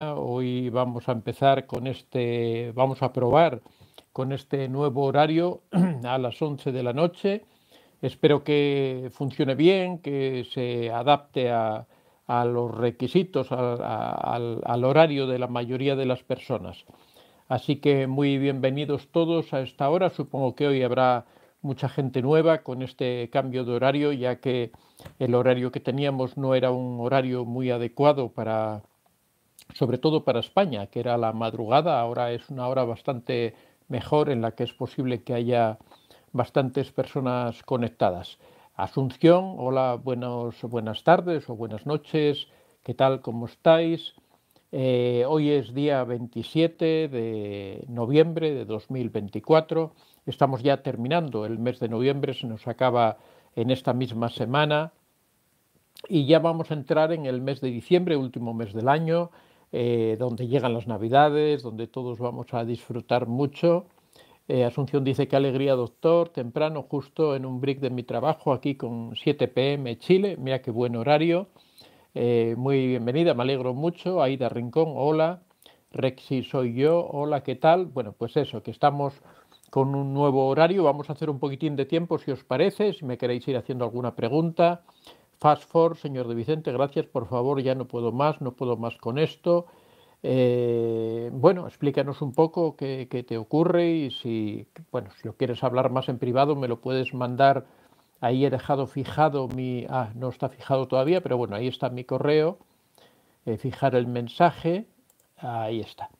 Hoy vamos a empezar vamos a probar con este nuevo horario a las 11 de la noche. Espero que funcione bien, que se adapte a los requisitos, al horario de la mayoría de las personas. Así que muy bienvenidos todos a esta hora. Supongo que hoy habrá mucha gente nueva con este cambio de horario, ya que el horario que teníamos no era un horario muy adecuado sobre todo para España, que era la madrugada. Ahora es una hora bastante mejor en la que es posible que haya bastantes personas conectadas. Asunción, hola, buenas tardes o buenas noches, ¿qué tal? ¿Cómo estáis? Hoy es día 27 de noviembre de 2024. Estamos ya terminando el mes de noviembre, se nos acaba en esta misma semana y ya vamos a entrar en el mes de diciembre, último mes del año, donde llegan las Navidades, donde todos vamos a disfrutar mucho. Asunción dice: qué alegría, doctor, temprano, justo en un break de mi trabajo, aquí con 7 p.m. Chile, mira qué buen horario. Muy bienvenida, me alegro mucho. Aida Rincón, hola. Rexy soy yo, hola, ¿qué tal? Bueno, pues eso, que estamos con un nuevo horario. Vamos a hacer un poquitín de tiempo, si os parece, si me queréis ir haciendo alguna pregunta. Fast forward, señor de Vicente, gracias, por favor, ya no puedo más con esto. Bueno, explícanos un poco qué te ocurre y bueno, si lo quieres hablar más en privado, me lo puedes mandar. Ahí he dejado fijado no está fijado todavía, pero bueno, ahí está mi correo. Fijar el mensaje, ahí está.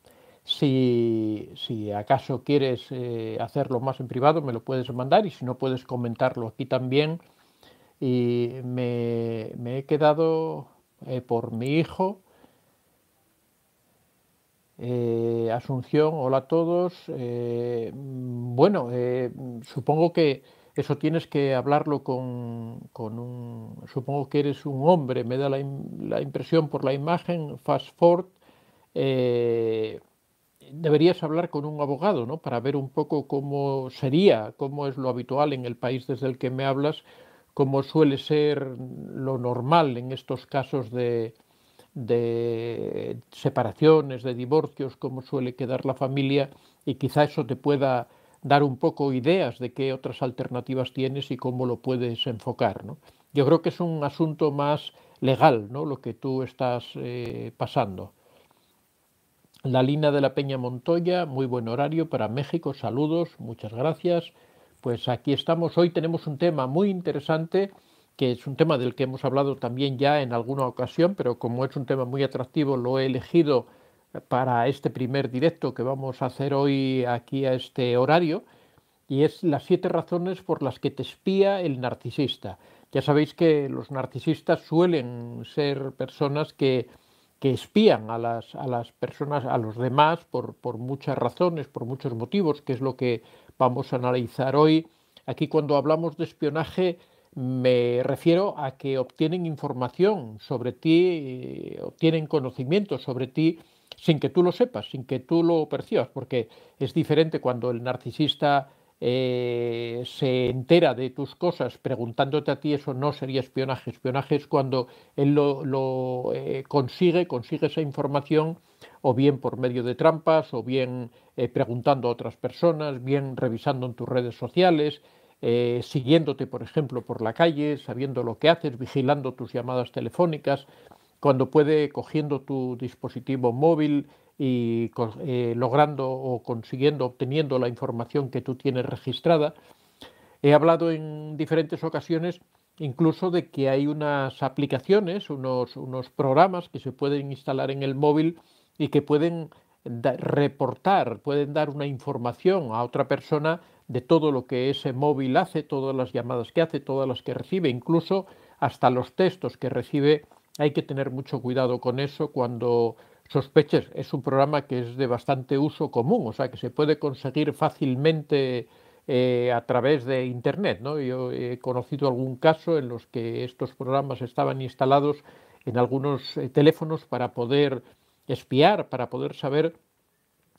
Si acaso quieres hacerlo más en privado, me lo puedes mandar, y si no, puedes comentarlo aquí también. Y me he quedado por mi hijo. Asunción, hola a todos. Bueno, supongo que eso tienes que hablarlo Supongo que eres un hombre, me da la impresión por la imagen. Fast forward. eh, Deberías hablar con un abogado, ¿no? Para ver un poco cómo es lo habitual en el país desde el que me hablas, cómo suele ser lo normal en estos casos de separaciones, de divorcios, cómo suele quedar la familia, y quizá eso te pueda dar un poco ideas de qué otras alternativas tienes y cómo lo puedes enfocar, ¿no? Yo creo que es un asunto más legal, ¿no? Lo que tú estás pasando. La Lina de la Peña Montoya, muy buen horario para México, saludos, muchas gracias. Pues aquí estamos. Hoy tenemos un tema muy interesante, que es un tema del que hemos hablado también ya en alguna ocasión, pero como es un tema muy atractivo, lo he elegido para este primer directo que vamos a hacer hoy aquí a este horario, y es las 7 razones por las que te espía el narcisista. Ya sabéis que los narcisistas suelen ser personas que espían a las personas, a los demás, por muchas razones, por muchos motivos, que es lo que vamos a analizar hoy. Aquí, cuando hablamos de espionaje, me refiero a que obtienen información sobre ti, obtienen conocimiento sobre ti sin que tú lo sepas, sin que tú lo percibas, porque es diferente cuando el narcisista se entera de tus cosas preguntándote a ti. Eso no sería espionaje. Espionaje es cuando él consigue esa información, o bien por medio de trampas, o bien preguntando a otras personas, bien revisando en tus redes sociales, siguiéndote, por ejemplo, por la calle, sabiendo lo que haces, vigilando tus llamadas telefónicas, cuando puede cogiendo tu dispositivo móvil y logrando o consiguiendo, obteniendo la información que tú tienes registrada. He hablado en diferentes ocasiones incluso de que hay unas aplicaciones, unos programas que se pueden instalar en el móvil y que pueden reportar, pueden dar una información a otra persona de todo lo que ese móvil hace, todas las llamadas que hace, todas las que recibe, incluso hasta los textos que recibe. Hay que tener mucho cuidado con eso cuando sospeches. Es un programa que es de bastante uso común, o sea que se puede conseguir fácilmente a través de Internet, ¿no? Yo he conocido algún caso en los que estos programas estaban instalados en algunos teléfonos para poder espiar, para poder saber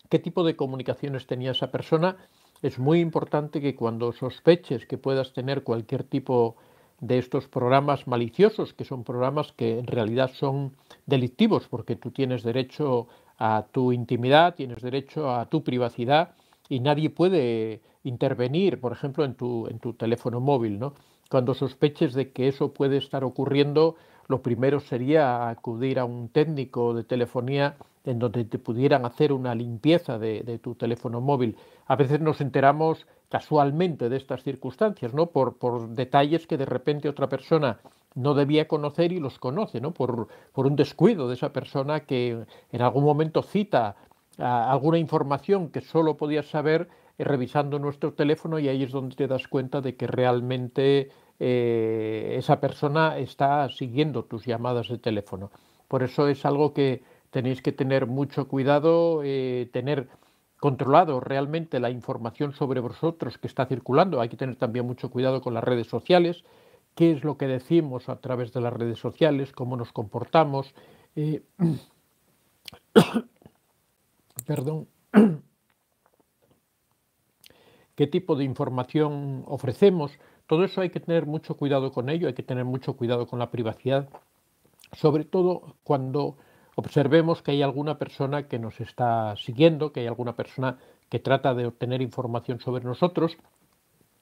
qué tipo de comunicaciones tenía esa persona. Es muy importante que cuando sospeches que puedas tener cualquier tipo de estos programas maliciosos, que son programas que en realidad son delictivos, porque tú tienes derecho a tu intimidad, tienes derecho a tu privacidad y nadie puede intervenir, por ejemplo, en tu teléfono móvil, ¿no? Cuando sospeches de que eso puede estar ocurriendo, lo primero sería acudir a un técnico de telefonía en donde te pudieran hacer una limpieza de tu teléfono móvil. A veces nos enteramos casualmente de estas circunstancias, ¿no? Por detalles que de repente otra persona no debía conocer y los conoce, ¿no? Por un descuido de esa persona que en algún momento cita alguna información que solo podías saber revisando nuestro teléfono, y ahí es donde te das cuenta de que realmente esa persona está siguiendo tus llamadas de teléfono. Por eso es algo que tenéis que tener mucho cuidado, tener controlado realmente la información sobre vosotros que está circulando. Hay que tener también mucho cuidado con las redes sociales, qué es lo que decimos a través de las redes sociales, cómo nos comportamos, eh, perdón, qué tipo de información ofrecemos. Todo eso hay que tener mucho cuidado con ello, hay que tener mucho cuidado con la privacidad, sobre todo cuando observemos que hay alguna persona que nos está siguiendo, que hay alguna persona que trata de obtener información sobre nosotros,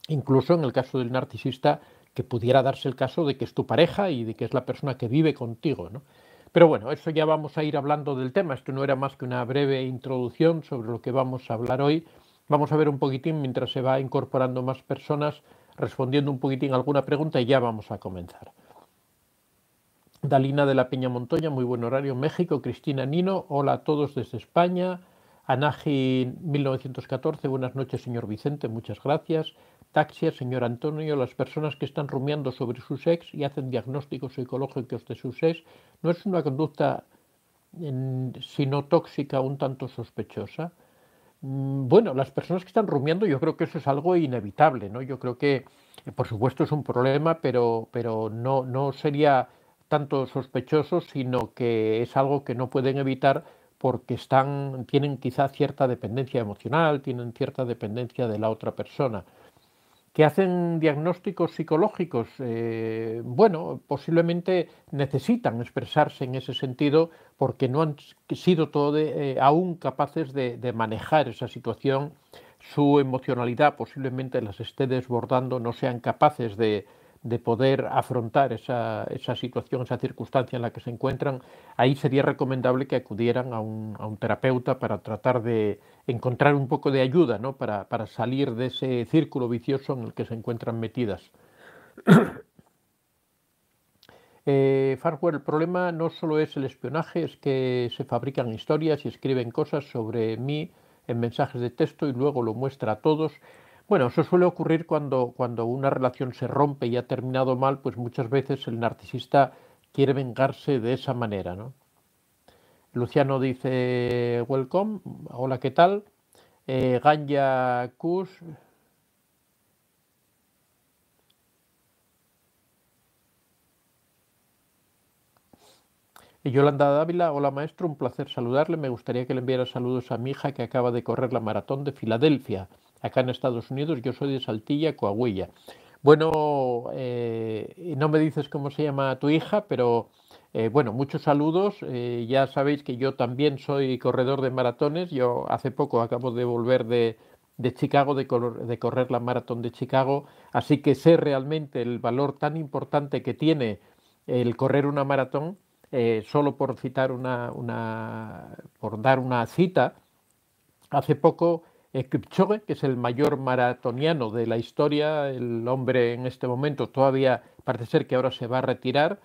incluso en el caso del narcisista, que pudiera darse el caso de que es tu pareja y de que es la persona que vive contigo, ¿no? Pero bueno, eso ya vamos a ir hablando del tema. Esto no era más que una breve introducción sobre lo que vamos a hablar hoy. Vamos a ver un poquitín mientras se va incorporando más personas, respondiendo un poquitín a alguna pregunta, y ya vamos a comenzar. Dalina de la Peña Montoya, muy buen horario, México. Cristina Nino, hola a todos desde España. Anaji 1914, buenas noches señor Vicente, muchas gracias. Taxia, señor Antonio, las personas que están rumiando sobre su ex y hacen diagnósticos psicológicos de su ex, ¿no es una conducta sino tóxica, un tanto sospechosa? Bueno, las personas que están rumiando, yo creo que eso es algo inevitable, ¿no? Yo creo que, por supuesto, es un problema, pero no sería tanto sospechoso, sino que es algo que no pueden evitar porque tienen quizá cierta dependencia emocional, tienen cierta dependencia de la otra persona. ¿Que hacen diagnósticos psicológicos? Bueno, posiblemente necesitan expresarse en ese sentido porque no han sido aún capaces de manejar esa situación. Su emocionalidad posiblemente las esté desbordando, no sean capaces de poder afrontar esa situación, esa circunstancia en la que se encuentran. Ahí sería recomendable que acudieran a un terapeuta para tratar de encontrar un poco de ayuda, ¿no? Para salir de ese círculo vicioso en el que se encuentran metidas. Farwell, el problema no solo es el espionaje, es que se fabrican historias y escriben cosas sobre mí en mensajes de texto y luego lo muestra a todos. Bueno, eso suele ocurrir cuando una relación se rompe y ha terminado mal, pues muchas veces el narcisista quiere vengarse de esa manera, ¿no? Luciano dice, welcome, hola, ¿qué tal? Ganya Kush, y Yolanda Dávila, hola maestro, un placer saludarle. Me gustaría que le enviara saludos a mi hija que acaba de correr la maratón de Filadelfia, acá en Estados Unidos. Yo soy de Saltilla, Coahuila. Bueno, no me dices cómo se llama tu hija, pero bueno, muchos saludos. Ya sabéis que yo también soy corredor de maratones. Yo hace poco acabo de volver de Chicago, de correr la maratón de Chicago, así que sé realmente el valor tan importante que tiene el correr una maratón. Solo por citar por dar una cita, hace poco Kipchoge, que es el mayor maratoniano de la historia, el hombre en este momento todavía parece ser que ahora se va a retirar,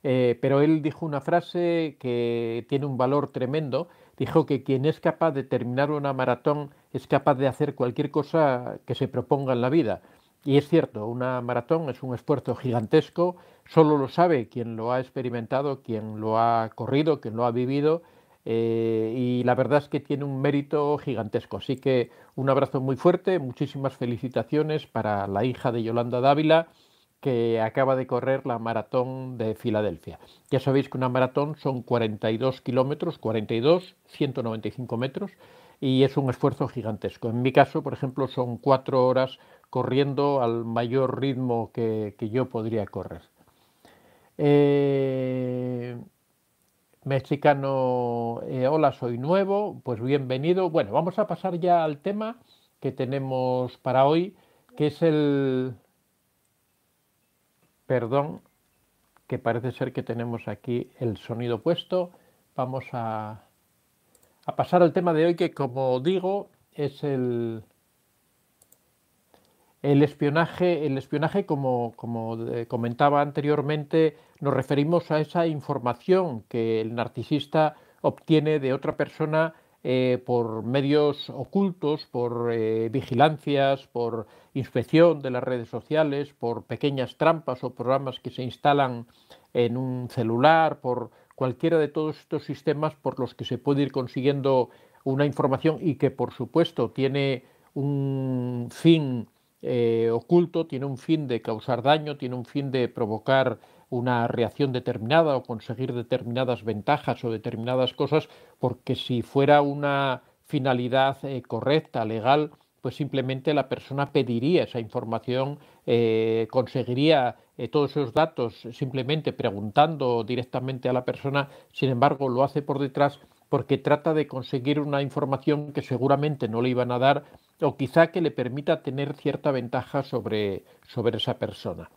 pero él dijo una frase que tiene un valor tremendo. Dijo que quien es capaz de terminar una maratón es capaz de hacer cualquier cosa que se proponga en la vida. Y es cierto, una maratón es un esfuerzo gigantesco, solo lo sabe quien lo ha experimentado, quien lo ha corrido, quien lo ha vivido, y la verdad es que tiene un mérito gigantesco. Así que un abrazo muy fuerte, muchísimas felicitaciones para la hija de Yolanda Dávila, que acaba de correr la maratón de Filadelfia. Ya sabéis que una maratón son 42 kilómetros, 42, 195 metros, y es un esfuerzo gigantesco. En mi caso, por ejemplo, son 4 horas corriendo al mayor ritmo que yo podría correr. Eh, Mexicano, hola, soy nuevo, pues bienvenido. Bueno, vamos a pasar ya al tema que tenemos para hoy, que es perdón, que parece ser que tenemos aquí el sonido puesto. Vamos a pasar al tema de hoy, que como digo, es el espionaje, como comentaba anteriormente, nos referimos a esa información que el narcisista obtiene de otra persona por medios ocultos, por vigilancias, por inspección de las redes sociales, por pequeñas trampas o programas que se instalan en un celular, por cualquiera de todos estos sistemas por los que se puede ir consiguiendo una información y que por supuesto tiene un fin oculto, tiene un fin de causar daño, tiene un fin de provocar una reacción determinada o conseguir determinadas ventajas o determinadas cosas, porque si fuera una finalidad correcta, legal, pues simplemente la persona pediría esa información, conseguiría todos esos datos simplemente preguntando directamente a la persona. Sin embargo, lo hace por detrás porque trata de conseguir una información que seguramente no le iban a dar, o quizá que le permita tener cierta ventaja sobre esa persona.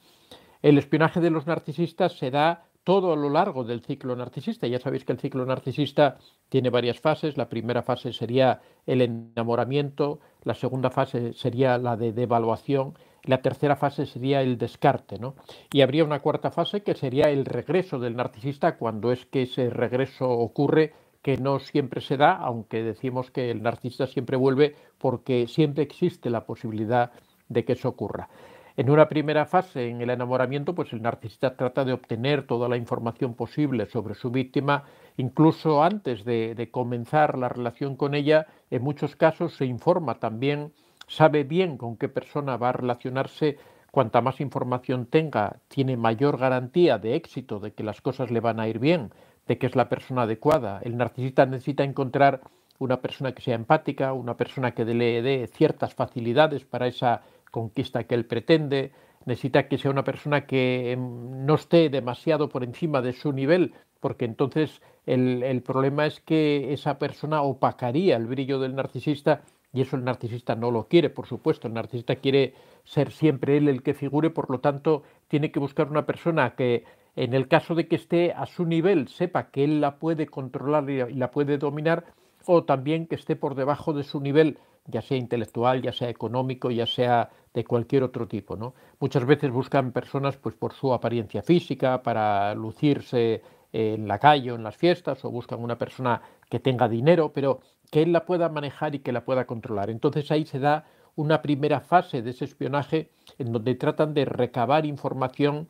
El espionaje de los narcisistas se da todo a lo largo del ciclo narcisista. Ya sabéis que el ciclo narcisista tiene varias fases. La primera fase sería el enamoramiento, la segunda fase sería la de devaluación, y la tercera fase sería el descarte, ¿no? Y habría una cuarta fase que sería el regreso del narcisista, cuando es que ese regreso ocurre, que no siempre se da, aunque decimos que el narcisista siempre vuelve, porque siempre existe la posibilidad de que eso ocurra. En una primera fase, en el enamoramiento, pues el narcisista trata de obtener toda la información posible sobre su víctima, incluso antes de comenzar la relación con ella. En muchos casos se informa también, sabe bien con qué persona va a relacionarse. Cuanta más información tenga, tiene mayor garantía de éxito, de que las cosas le van a ir bien, de que es la persona adecuada. El narcisista necesita encontrar una persona que sea empática, una persona que le dé ciertas facilidades para esa conquista que él pretende. Necesita que sea una persona que no esté demasiado por encima de su nivel, porque entonces el problema es que esa persona opacaría el brillo del narcisista, y eso el narcisista no lo quiere, por supuesto. El narcisista quiere ser siempre él el que figure, por lo tanto tiene que buscar una persona que, en el caso de que esté a su nivel, sepa que él la puede controlar y la puede dominar, o también que esté por debajo de su nivel, ya sea intelectual, ya sea económico, ya sea de cualquier otro tipo, ¿no? Muchas veces buscan personas pues por su apariencia física, para lucirse en la calle o en las fiestas, o buscan una persona que tenga dinero, pero que él la pueda manejar y que la pueda controlar. Entonces ahí se da una primera fase de ese espionaje, en donde tratan de recabar información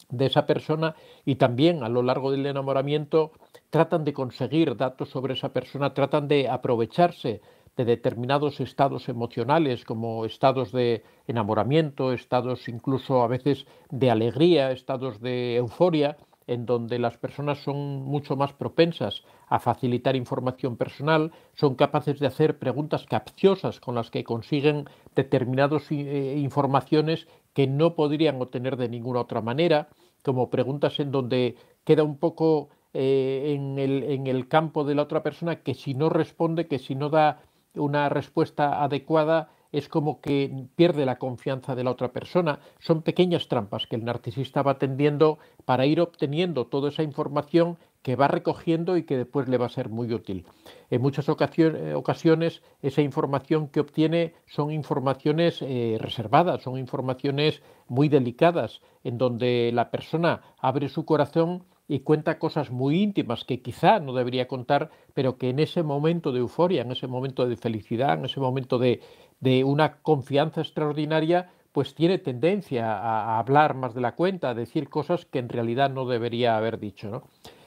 de esa persona, y también a lo largo del enamoramiento tratan de conseguir datos sobre esa persona, tratan de aprovecharse de determinados estados emocionales, como estados de enamoramiento, estados incluso a veces de alegría, estados de euforia, en donde las personas son mucho más propensas a facilitar información personal, son capaces de hacer preguntas capciosas con las que consiguen determinadas informaciones que no podrían obtener de ninguna otra manera, como preguntas en donde queda un poco en el campo de la otra persona, que si no responde, que si no da una respuesta adecuada, es como que pierde la confianza de la otra persona. Son pequeñas trampas que el narcisista va tendiendo para ir obteniendo toda esa información que va recogiendo y que después le va a ser muy útil. En muchas ocasiones esa información que obtiene son informaciones reservadas, son informaciones muy delicadas, en donde la persona abre su corazón y cuenta cosas muy íntimas que quizá no debería contar, pero que en ese momento de euforia, en ese momento de felicidad, en ese momento de una confianza extraordinaria, pues tiene tendencia a hablar más de la cuenta, a decir cosas que en realidad no debería haber dicho, ¿no?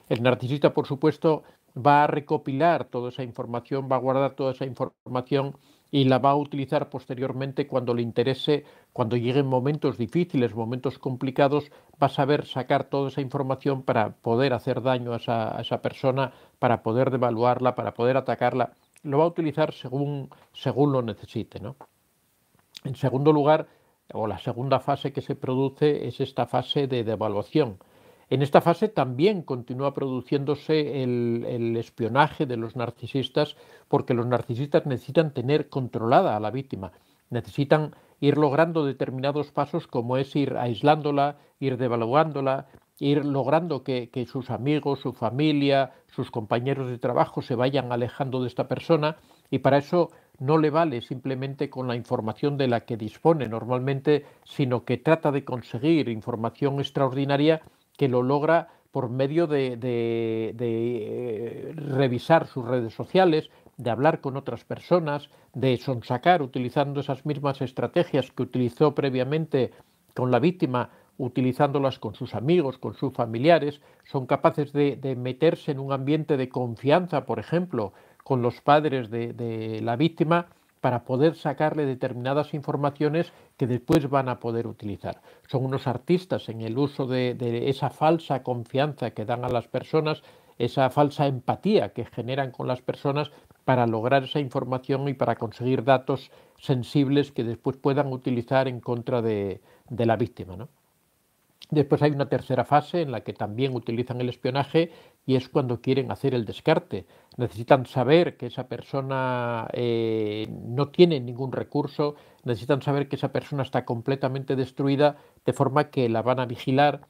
El narcisista, por supuesto, va a recopilar toda esa información, va a guardar toda esa información, y la va a utilizar posteriormente cuando le interese, cuando lleguen momentos difíciles, momentos complicados, va a saber sacar toda esa información para poder hacer daño a esa persona, para poder devaluarla, para poder atacarla. Lo va a utilizar según lo necesite, ¿no? En segundo lugar, o la segunda fase que se produce es esta fase de devaluación. En esta fase también continúa produciéndose el espionaje de los narcisistas, porque los narcisistas necesitan tener controlada a la víctima, necesitan ir logrando determinados pasos como es ir aislándola, ir devaluándola, ir logrando que sus amigos, su familia, sus compañeros de trabajo se vayan alejando de esta persona, y para eso no le vale simplemente con la información de la que dispone normalmente, sino que trata de conseguir información extraordinaria que lo logra por medio de revisar sus redes sociales, de hablar con otras personas, de sonsacar utilizando esas mismas estrategias que utilizó previamente con la víctima, utilizándolas con sus amigos, con sus familiares. Son capaces de meterse en un ambiente de confianza, por ejemplo, con los padres de la víctima, para poder sacarle determinadas informaciones que después van a poder utilizar. Son unos artistas en el uso de esa falsa confianza que dan a las personas, esa falsa empatía que generan con las personas para lograr esa información y para conseguir datos sensibles que después puedan utilizar en contra de la víctima, ¿no? Después hay una tercera fase en la que también utilizan el espionaje, y es cuando quieren hacer el descarte. Necesitan saber que esa persona no tiene ningún recurso, necesitan saber que esa persona está completamente destruida, de forma que la van a vigilar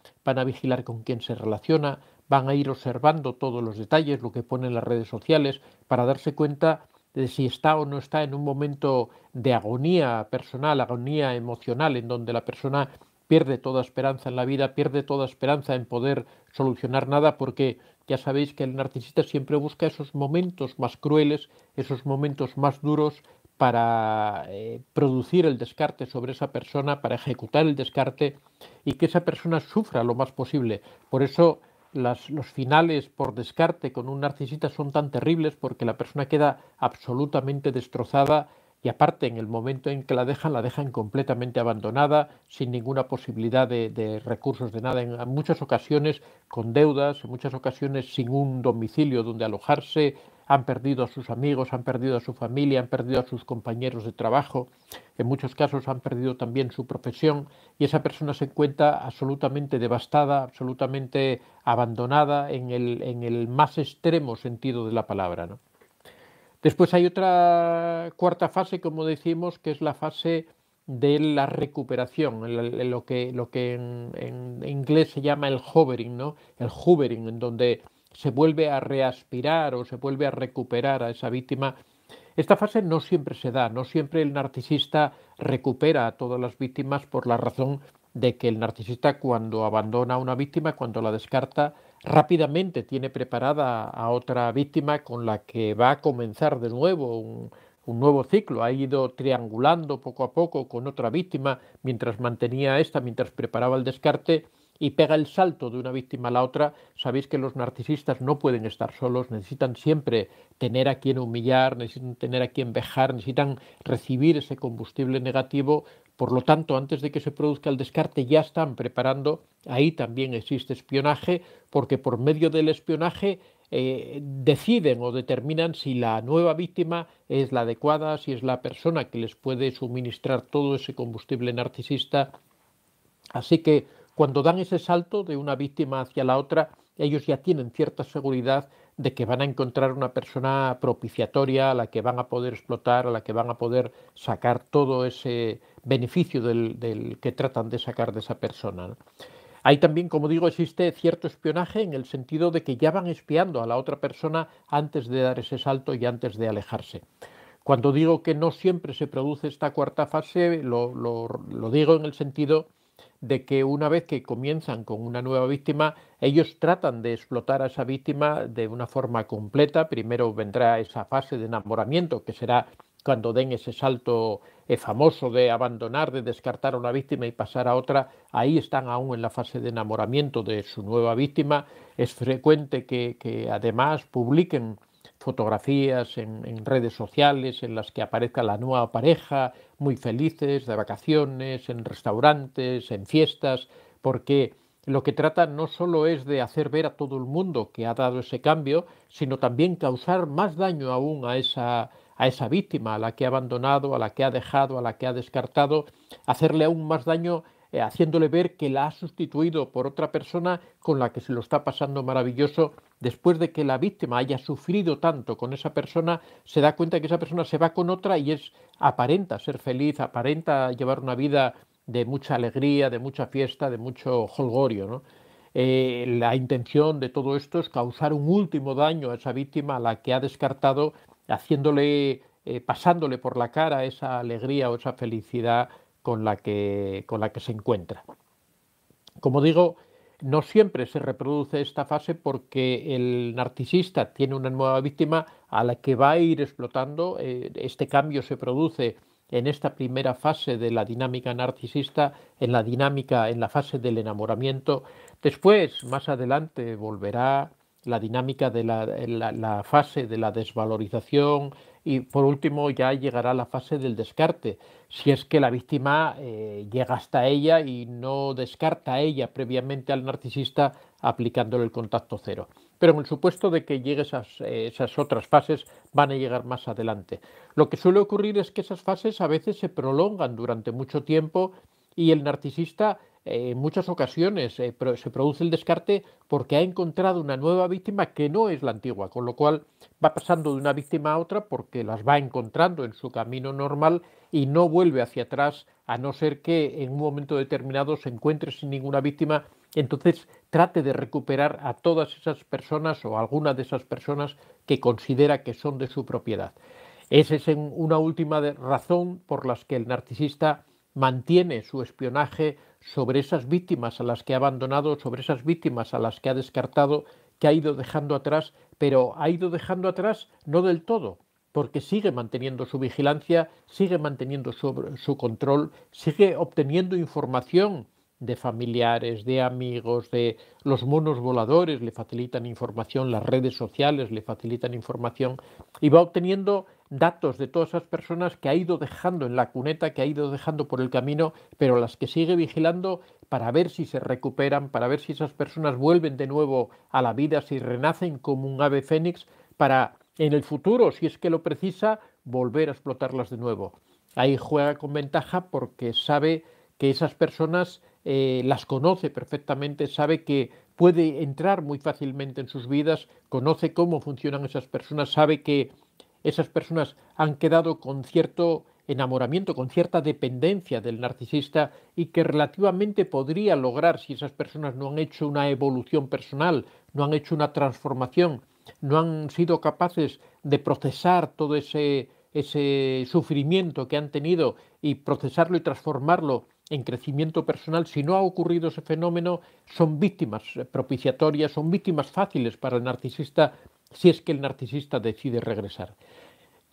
con quién se relaciona, van a ir observando todos los detalles, lo que pone en las redes sociales, para darse cuenta de si está o no está en un momento de agonía personal, agonía emocional, en donde la persona pierde toda esperanza en la vida, pierde toda esperanza en poder solucionar nada, porque ya sabéis que el narcisista siempre busca esos momentos más crueles, esos momentos más duros para producir el descarte sobre esa persona, para ejecutar el descarte y que esa persona sufra lo más posible. Por eso los finales por descarte con un narcisista son tan terribles, porque la persona queda absolutamente destrozada, y aparte en el momento en que la dejan completamente abandonada, sin ninguna posibilidad de recursos de nada, en muchas ocasiones con deudas, en muchas ocasiones sin un domicilio donde alojarse, han perdido a sus amigos, han perdido a su familia, han perdido a sus compañeros de trabajo, en muchos casos han perdido también su profesión, y esa persona se encuentra absolutamente devastada, absolutamente abandonada en el más extremo sentido de la palabra, ¿no? Después hay otra cuarta fase, como decimos, que es la fase de la recuperación, lo que en inglés se llama el hovering, ¿no? El hoovering, en donde se vuelve a reaspirar o se vuelve a recuperar a esa víctima. Esta fase no siempre se da, no siempre el narcisista recupera a todas las víctimas, por la razón de que el narcisista, cuando abandona a una víctima, cuando la descarta, rápidamente tiene preparada a otra víctima con la que va a comenzar de nuevo un nuevo ciclo. Ha ido triangulando poco a poco con otra víctima mientras mantenía esta, mientras preparaba el descarte, y pega el salto de una víctima a la otra. Sabéis que los narcisistas no pueden estar solos, necesitan siempre tener a quien humillar, necesitan tener a quien vejar, necesitan recibir ese combustible negativo. Por lo tanto, antes de que se produzca el descarte, ya están preparando. Ahí también existe espionaje, porque por medio del espionaje deciden o determinan si la nueva víctima es la adecuada, si es la persona que les puede suministrar todo ese combustible narcisista. Así que cuando dan ese salto de una víctima hacia la otra, ellos ya tienen cierta seguridad de que van a encontrar una persona propiciatoria, a la que van a poder explotar, a la que van a poder sacar todo ese beneficio del que tratan de sacar de esa persona, ¿no? Ahí también, como digo, existe cierto espionaje, en el sentido de que ya van espiando a la otra persona antes de dar ese salto y antes de alejarse. Cuando digo que no siempre se produce esta cuarta fase, lo digo en el sentido de que una vez que comienzan con una nueva víctima, ellos tratan de explotar a esa víctima de una forma completa. Primero vendrá esa fase de enamoramiento, que será cuando den ese salto famoso de abandonar, de descartar a una víctima y pasar a otra. Ahí están aún en la fase de enamoramiento de su nueva víctima. Es frecuente que además publiquen fotografías en redes sociales en las que aparezca la nueva pareja, muy felices, de vacaciones, en restaurantes, en fiestas, porque lo que trata no solo es de hacer ver a todo el mundo que ha dado ese cambio, sino también causar más daño aún a esa víctima, a la que ha abandonado, a la que ha dejado, a la que ha descartado, hacerle aún más daño haciéndole ver que la ha sustituido por otra persona con la que se lo está pasando maravilloso. Después de que la víctima haya sufrido tanto con esa persona, se da cuenta que esa persona se va con otra y aparenta ser feliz, aparenta llevar una vida de mucha alegría, de mucha fiesta, de mucho jolgorio, ¿no? La intención de todo esto es causar un último daño a esa víctima a la que ha descartado, haciéndole, pasándole por la cara esa alegría o esa felicidad con la que se encuentra. Como digo, no siempre se reproduce esta fase porque el narcisista tiene una nueva víctima a la que va a ir explotando. Este cambio se produce en esta primera fase de la dinámica narcisista, en la fase del enamoramiento. Después, más adelante, volverá la dinámica de la fase de la desvalorización y por último ya llegará la fase del descarte, si es que la víctima llega hasta ella y no descarta a ella previamente al narcisista aplicándole el contacto cero. Pero en el supuesto de que llegue esas otras fases van a llegar más adelante. Lo que suele ocurrir es que esas fases a veces se prolongan durante mucho tiempo y el narcisista en muchas ocasiones se produce el descarte porque ha encontrado una nueva víctima que no es la antigua, con lo cual va pasando de una víctima a otra porque las va encontrando en su camino normal y no vuelve hacia atrás a no ser que en un momento determinado se encuentre sin ninguna víctima, entonces trate de recuperar a todas esas personas o alguna de esas personas que considera que son de su propiedad. Esa es una última razón por las que el narcisista mantiene su espionaje sobre esas víctimas a las que ha abandonado, sobre esas víctimas a las que ha descartado, que ha ido dejando atrás, pero ha ido dejando atrás no del todo, porque sigue manteniendo su vigilancia, sigue manteniendo su control, sigue obteniendo información de familiares, de amigos, de los monos voladores, le facilitan información, las redes sociales le facilitan información y va obteniendo datos de todas esas personas que ha ido dejando en la cuneta, que ha ido dejando por el camino, pero las que sigue vigilando para ver si se recuperan, para ver si esas personas vuelven de nuevo a la vida, si renacen como un ave fénix, para en el futuro, si es que lo precisa, volver a explotarlas de nuevo. Ahí juega con ventaja porque sabe que esas personas las conoce perfectamente, sabe que puede entrar muy fácilmente en sus vidas, conoce cómo funcionan esas personas, sabe que esas personas han quedado con cierto enamoramiento, con cierta dependencia del narcisista y que relativamente podría lograr si esas personas no han hecho una evolución personal, no han hecho una transformación, no han sido capaces de procesar todo ese sufrimiento que han tenido y procesarlo y transformarlo en crecimiento personal. Si no ha ocurrido ese fenómeno, son víctimas propiciatorias, son víctimas fáciles para el narcisista si es que el narcisista decide regresar.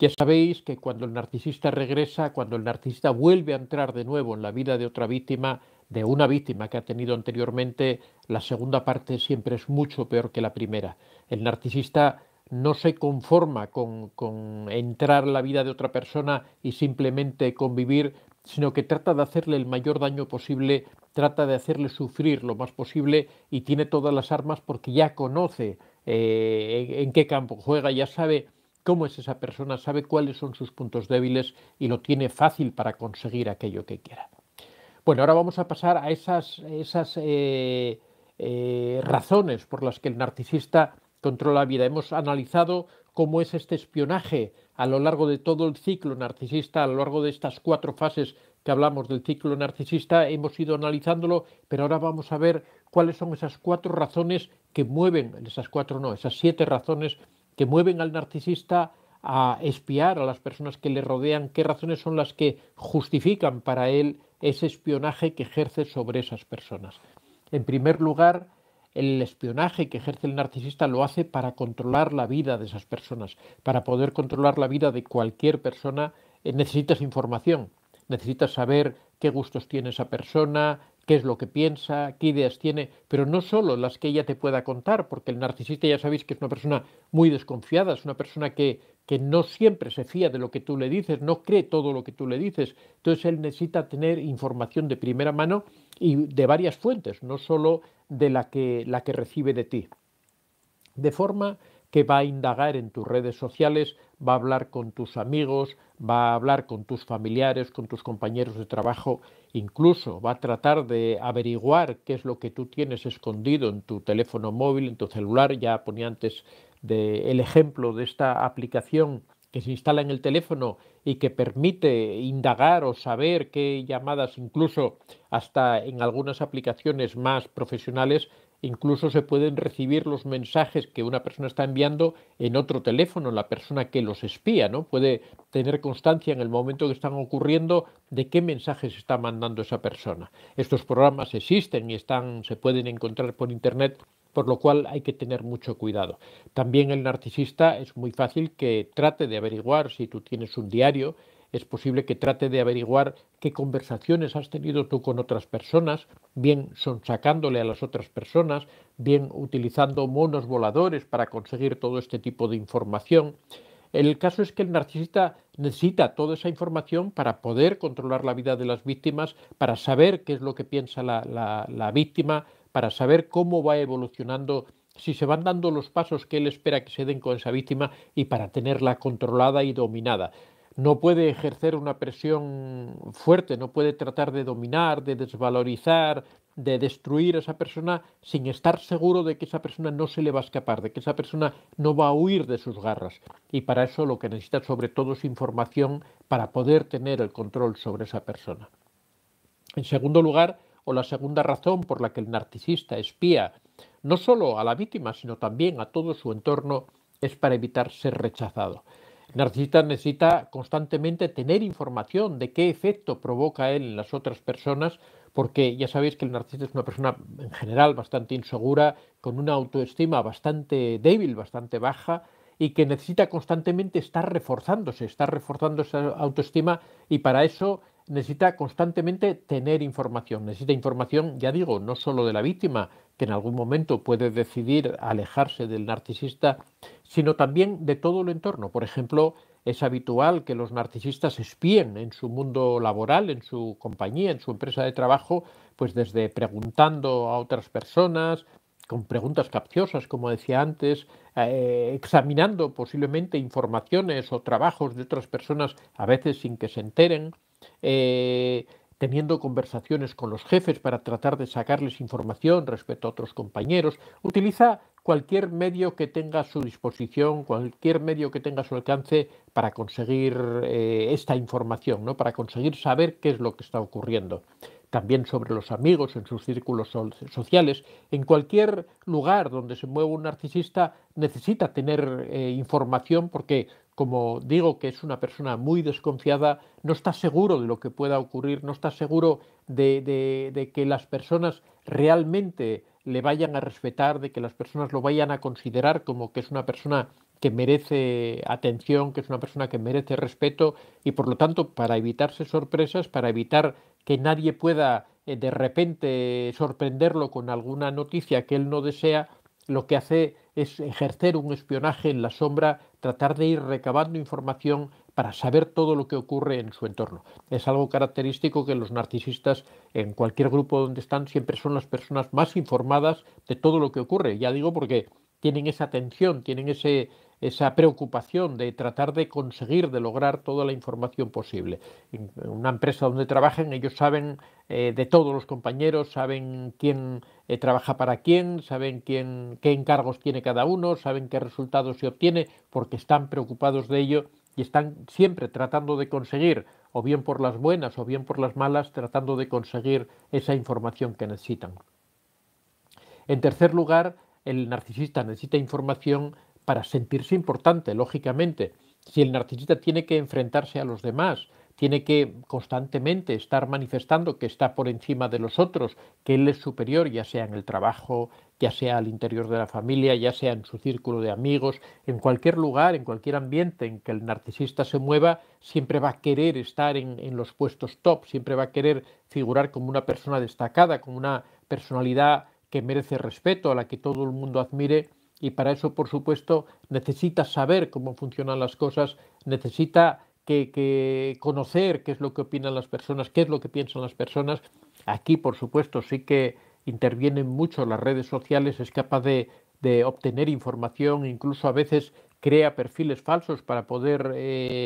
Ya sabéis que cuando el narcisista regresa, cuando el narcisista vuelve a entrar de nuevo en la vida de otra víctima, de una víctima que ha tenido anteriormente, la segunda parte siempre es mucho peor que la primera. El narcisista no se conforma con entrar en la vida de otra persona y simplemente convivir, sino que trata de hacerle el mayor daño posible, trata de hacerle sufrir lo más posible y tiene todas las armas porque ya conoce en qué campo juega, ya sabe cómo es esa persona, sabe cuáles son sus puntos débiles y lo tiene fácil para conseguir aquello que quiera. Bueno, ahora vamos a pasar a esas razones por las que el narcisista controla la vida. Hemos analizado cómo es este espionaje a lo largo de todo el ciclo narcisista, a lo largo de estas 4 fases que hablamos del ciclo narcisista, hemos ido analizándolo, pero ahora vamos a ver cuáles son esas 4 razones que mueven, esas 7 razones que mueven al narcisista a espiar a las personas que le rodean, qué razones son las que justifican para él ese espionaje que ejerce sobre esas personas. En primer lugar, el espionaje que ejerce el narcisista lo hace para controlar la vida de esas personas. Para poder controlar la vida de cualquier persona necesitas información, necesitas saber qué gustos tiene esa persona, qué es lo que piensa, qué ideas tiene, pero no solo las que ella te pueda contar, porque el narcisista ya sabéis que es una persona muy desconfiada, es una persona que no siempre se fía de lo que tú le dices, no cree todo lo que tú le dices. Entonces él necesita tener información de primera mano y de varias fuentes, no solo de la que recibe de ti. De forma que va a indagar en tus redes sociales, va a hablar con tus amigos, va a hablar con tus familiares, con tus compañeros de trabajo, incluso va a tratar de averiguar qué es lo que tú tienes escondido en tu teléfono móvil, en tu celular. Ya ponía antes el ejemplo de esta aplicación que se instala en el teléfono y que permite indagar o saber qué llamadas, incluso hasta en algunas aplicaciones más profesionales, incluso se pueden recibir los mensajes que una persona está enviando en otro teléfono, la persona que los espía, ¿no? Puede tener constancia en el momento que están ocurriendo de qué mensajes está mandando esa persona. Estos programas existen y se pueden encontrar por internet, por lo cual hay que tener mucho cuidado. También el narcisista es muy fácil que trate de averiguar si tú tienes un diario, es posible que trate de averiguar qué conversaciones has tenido tú con otras personas, bien sacándole a las otras personas, bien utilizando monos voladores para conseguir todo este tipo de información. El caso es que el narcisista necesita toda esa información para poder controlar la vida de las víctimas, para saber qué es lo que piensa la víctima, para saber cómo va evolucionando, si se van dando los pasos que él espera que se den con esa víctima y para tenerla controlada y dominada. No puede ejercer una presión fuerte, no puede tratar de dominar, de desvalorizar, de destruir a esa persona sin estar seguro de que esa persona no se le va a escapar, de que esa persona no va a huir de sus garras. Y para eso lo que necesita sobre todo es información para poder tener el control sobre esa persona. En segundo lugar, o la segunda razón por la que el narcisista espía no solo a la víctima, sino también a todo su entorno, es para evitar ser rechazado. El narcisista necesita constantemente tener información de qué efecto provoca él en las otras personas, porque ya sabéis que el narcisista es una persona en general bastante insegura, con una autoestima bastante débil, bastante baja, y que necesita constantemente estar reforzando esa autoestima, y para eso necesita constantemente tener información. Necesita información, ya digo, no solo de la víctima, que en algún momento puede decidir alejarse del narcisista, sino también de todo el entorno. Por ejemplo, es habitual que los narcisistas espíen en su mundo laboral, en su compañía, en su empresa de trabajo, pues desde preguntando a otras personas, con preguntas capciosas, como decía antes, examinando posiblemente informaciones o trabajos de otras personas, a veces sin que se enteren, eh, teniendo conversaciones con los jefes para tratar de sacarles información respecto a otros compañeros. Utiliza cualquier medio que tenga a su disposición, cualquier medio que tenga a su alcance para conseguir esta información, ¿no? Para conseguir saber qué es lo que está ocurriendo. También sobre los amigos, en sus círculos sociales. En cualquier lugar donde se mueva un narcisista necesita tener información porque, como digo, que es una persona muy desconfiada, no está seguro de lo que pueda ocurrir, no está seguro de que las personas realmente le vayan a respetar, de que las personas lo vayan a considerar como que es una persona que merece atención, que es una persona que merece respeto, y por lo tanto, para evitarse sorpresas, para evitar que nadie pueda de repente sorprenderlo con alguna noticia que él no desea, lo que hace es ejercer un espionaje en la sombra, tratar de ir recabando información para saber todo lo que ocurre en su entorno. Es algo característico que los narcisistas, en cualquier grupo donde están, siempre son las personas más informadas de todo lo que ocurre. Ya digo porque tienen esa atención, tienen esa preocupación de tratar de conseguir, de lograr toda la información posible. En una empresa donde trabajen, ellos saben de todos los compañeros, saben quién trabaja para quién, saben qué encargos tiene cada uno, saben qué resultados se obtiene, porque están preocupados de ello y están siempre tratando de conseguir, o bien por las buenas o bien por las malas, tratando de conseguir esa información que necesitan. En tercer lugar, el narcisista necesita información para sentirse importante, lógicamente. Si el narcisista tiene que enfrentarse a los demás, tiene que constantemente estar manifestando que está por encima de los otros, que él es superior, ya sea en el trabajo, ya sea al interior de la familia, ya sea en su círculo de amigos, en cualquier lugar, en cualquier ambiente en que el narcisista se mueva, siempre va a querer estar en los puestos top, siempre va a querer figurar como una persona destacada, como una personalidad que merece respeto, a la que todo el mundo admire, y para eso, por supuesto, necesita saber cómo funcionan las cosas, necesita que conocer qué es lo que opinan las personas, qué es lo que piensan las personas. Aquí, por supuesto, sí que intervienen mucho las redes sociales, es capaz de obtener información, incluso a veces crea perfiles falsos para poder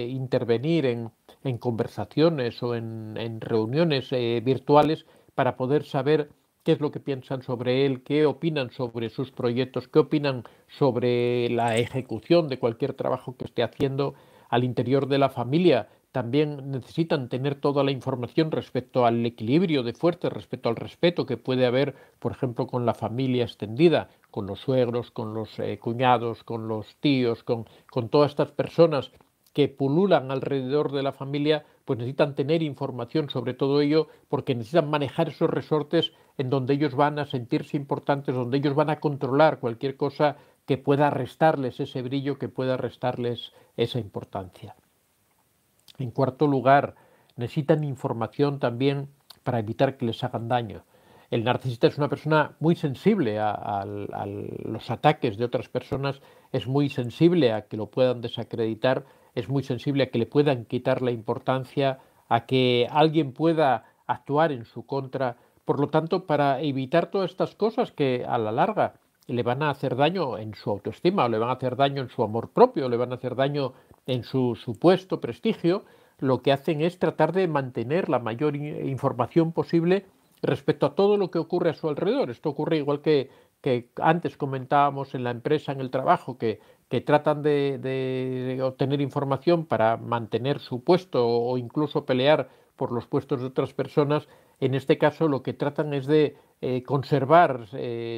intervenir en conversaciones o en reuniones virtuales para poder saber qué es lo que piensan sobre él, qué opinan sobre sus proyectos, qué opinan sobre la ejecución de cualquier trabajo que esté haciendo al interior de la familia. También necesitan tener toda la información respecto al equilibrio de fuerzas, respecto al respeto que puede haber, por ejemplo, con la familia extendida, con los suegros, con los cuñados, con los tíos, con todas estas personas que pululan alrededor de la familia, pues necesitan tener información sobre todo ello porque necesitan manejar esos resortes en donde ellos van a sentirse importantes, donde ellos van a controlar cualquier cosa que pueda restarles ese brillo, que pueda restarles esa importancia. En cuarto lugar, necesitan información también para evitar que les hagan daño. El narcisista es una persona muy sensible a los ataques de otras personas, es muy sensible a que lo puedan desacreditar, es muy sensible a que le puedan quitar la importancia, a que alguien pueda actuar en su contra. Por lo tanto, para evitar todas estas cosas que a la larga le van a hacer daño en su autoestima, o le van a hacer daño en su amor propio, le van a hacer daño en su supuesto prestigio, lo que hacen es tratar de mantener la mayor información posible respecto a todo lo que ocurre a su alrededor. Esto ocurre igual que antes comentábamos en la empresa, en el trabajo, que tratan de obtener información para mantener su puesto o incluso pelear por los puestos de otras personas. En este caso lo que tratan es de conservar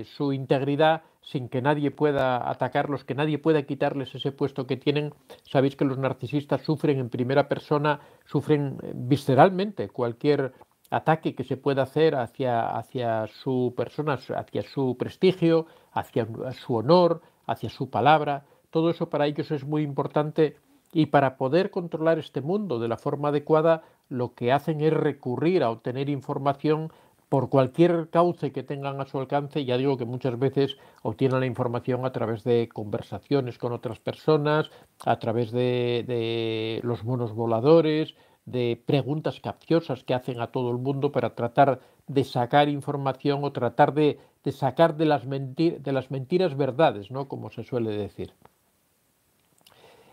su integridad sin que nadie pueda atacarlos, que nadie pueda quitarles ese puesto que tienen. Sabéis que los narcisistas sufren en primera persona, sufren visceralmente cualquier ataque que se pueda hacer hacia su persona, hacia su prestigio, hacia su honor, hacia su palabra. Todo eso para ellos es muy importante y para poder controlar este mundo de la forma adecuada, lo que hacen es recurrir a obtener información por cualquier cauce que tengan a su alcance. Ya digo que muchas veces obtienen la información a través de conversaciones con otras personas, a través de los monos voladores, de preguntas capciosas que hacen a todo el mundo para tratar de sacar información o tratar de sacar de las mentiras verdades, ¿no? Como se suele decir.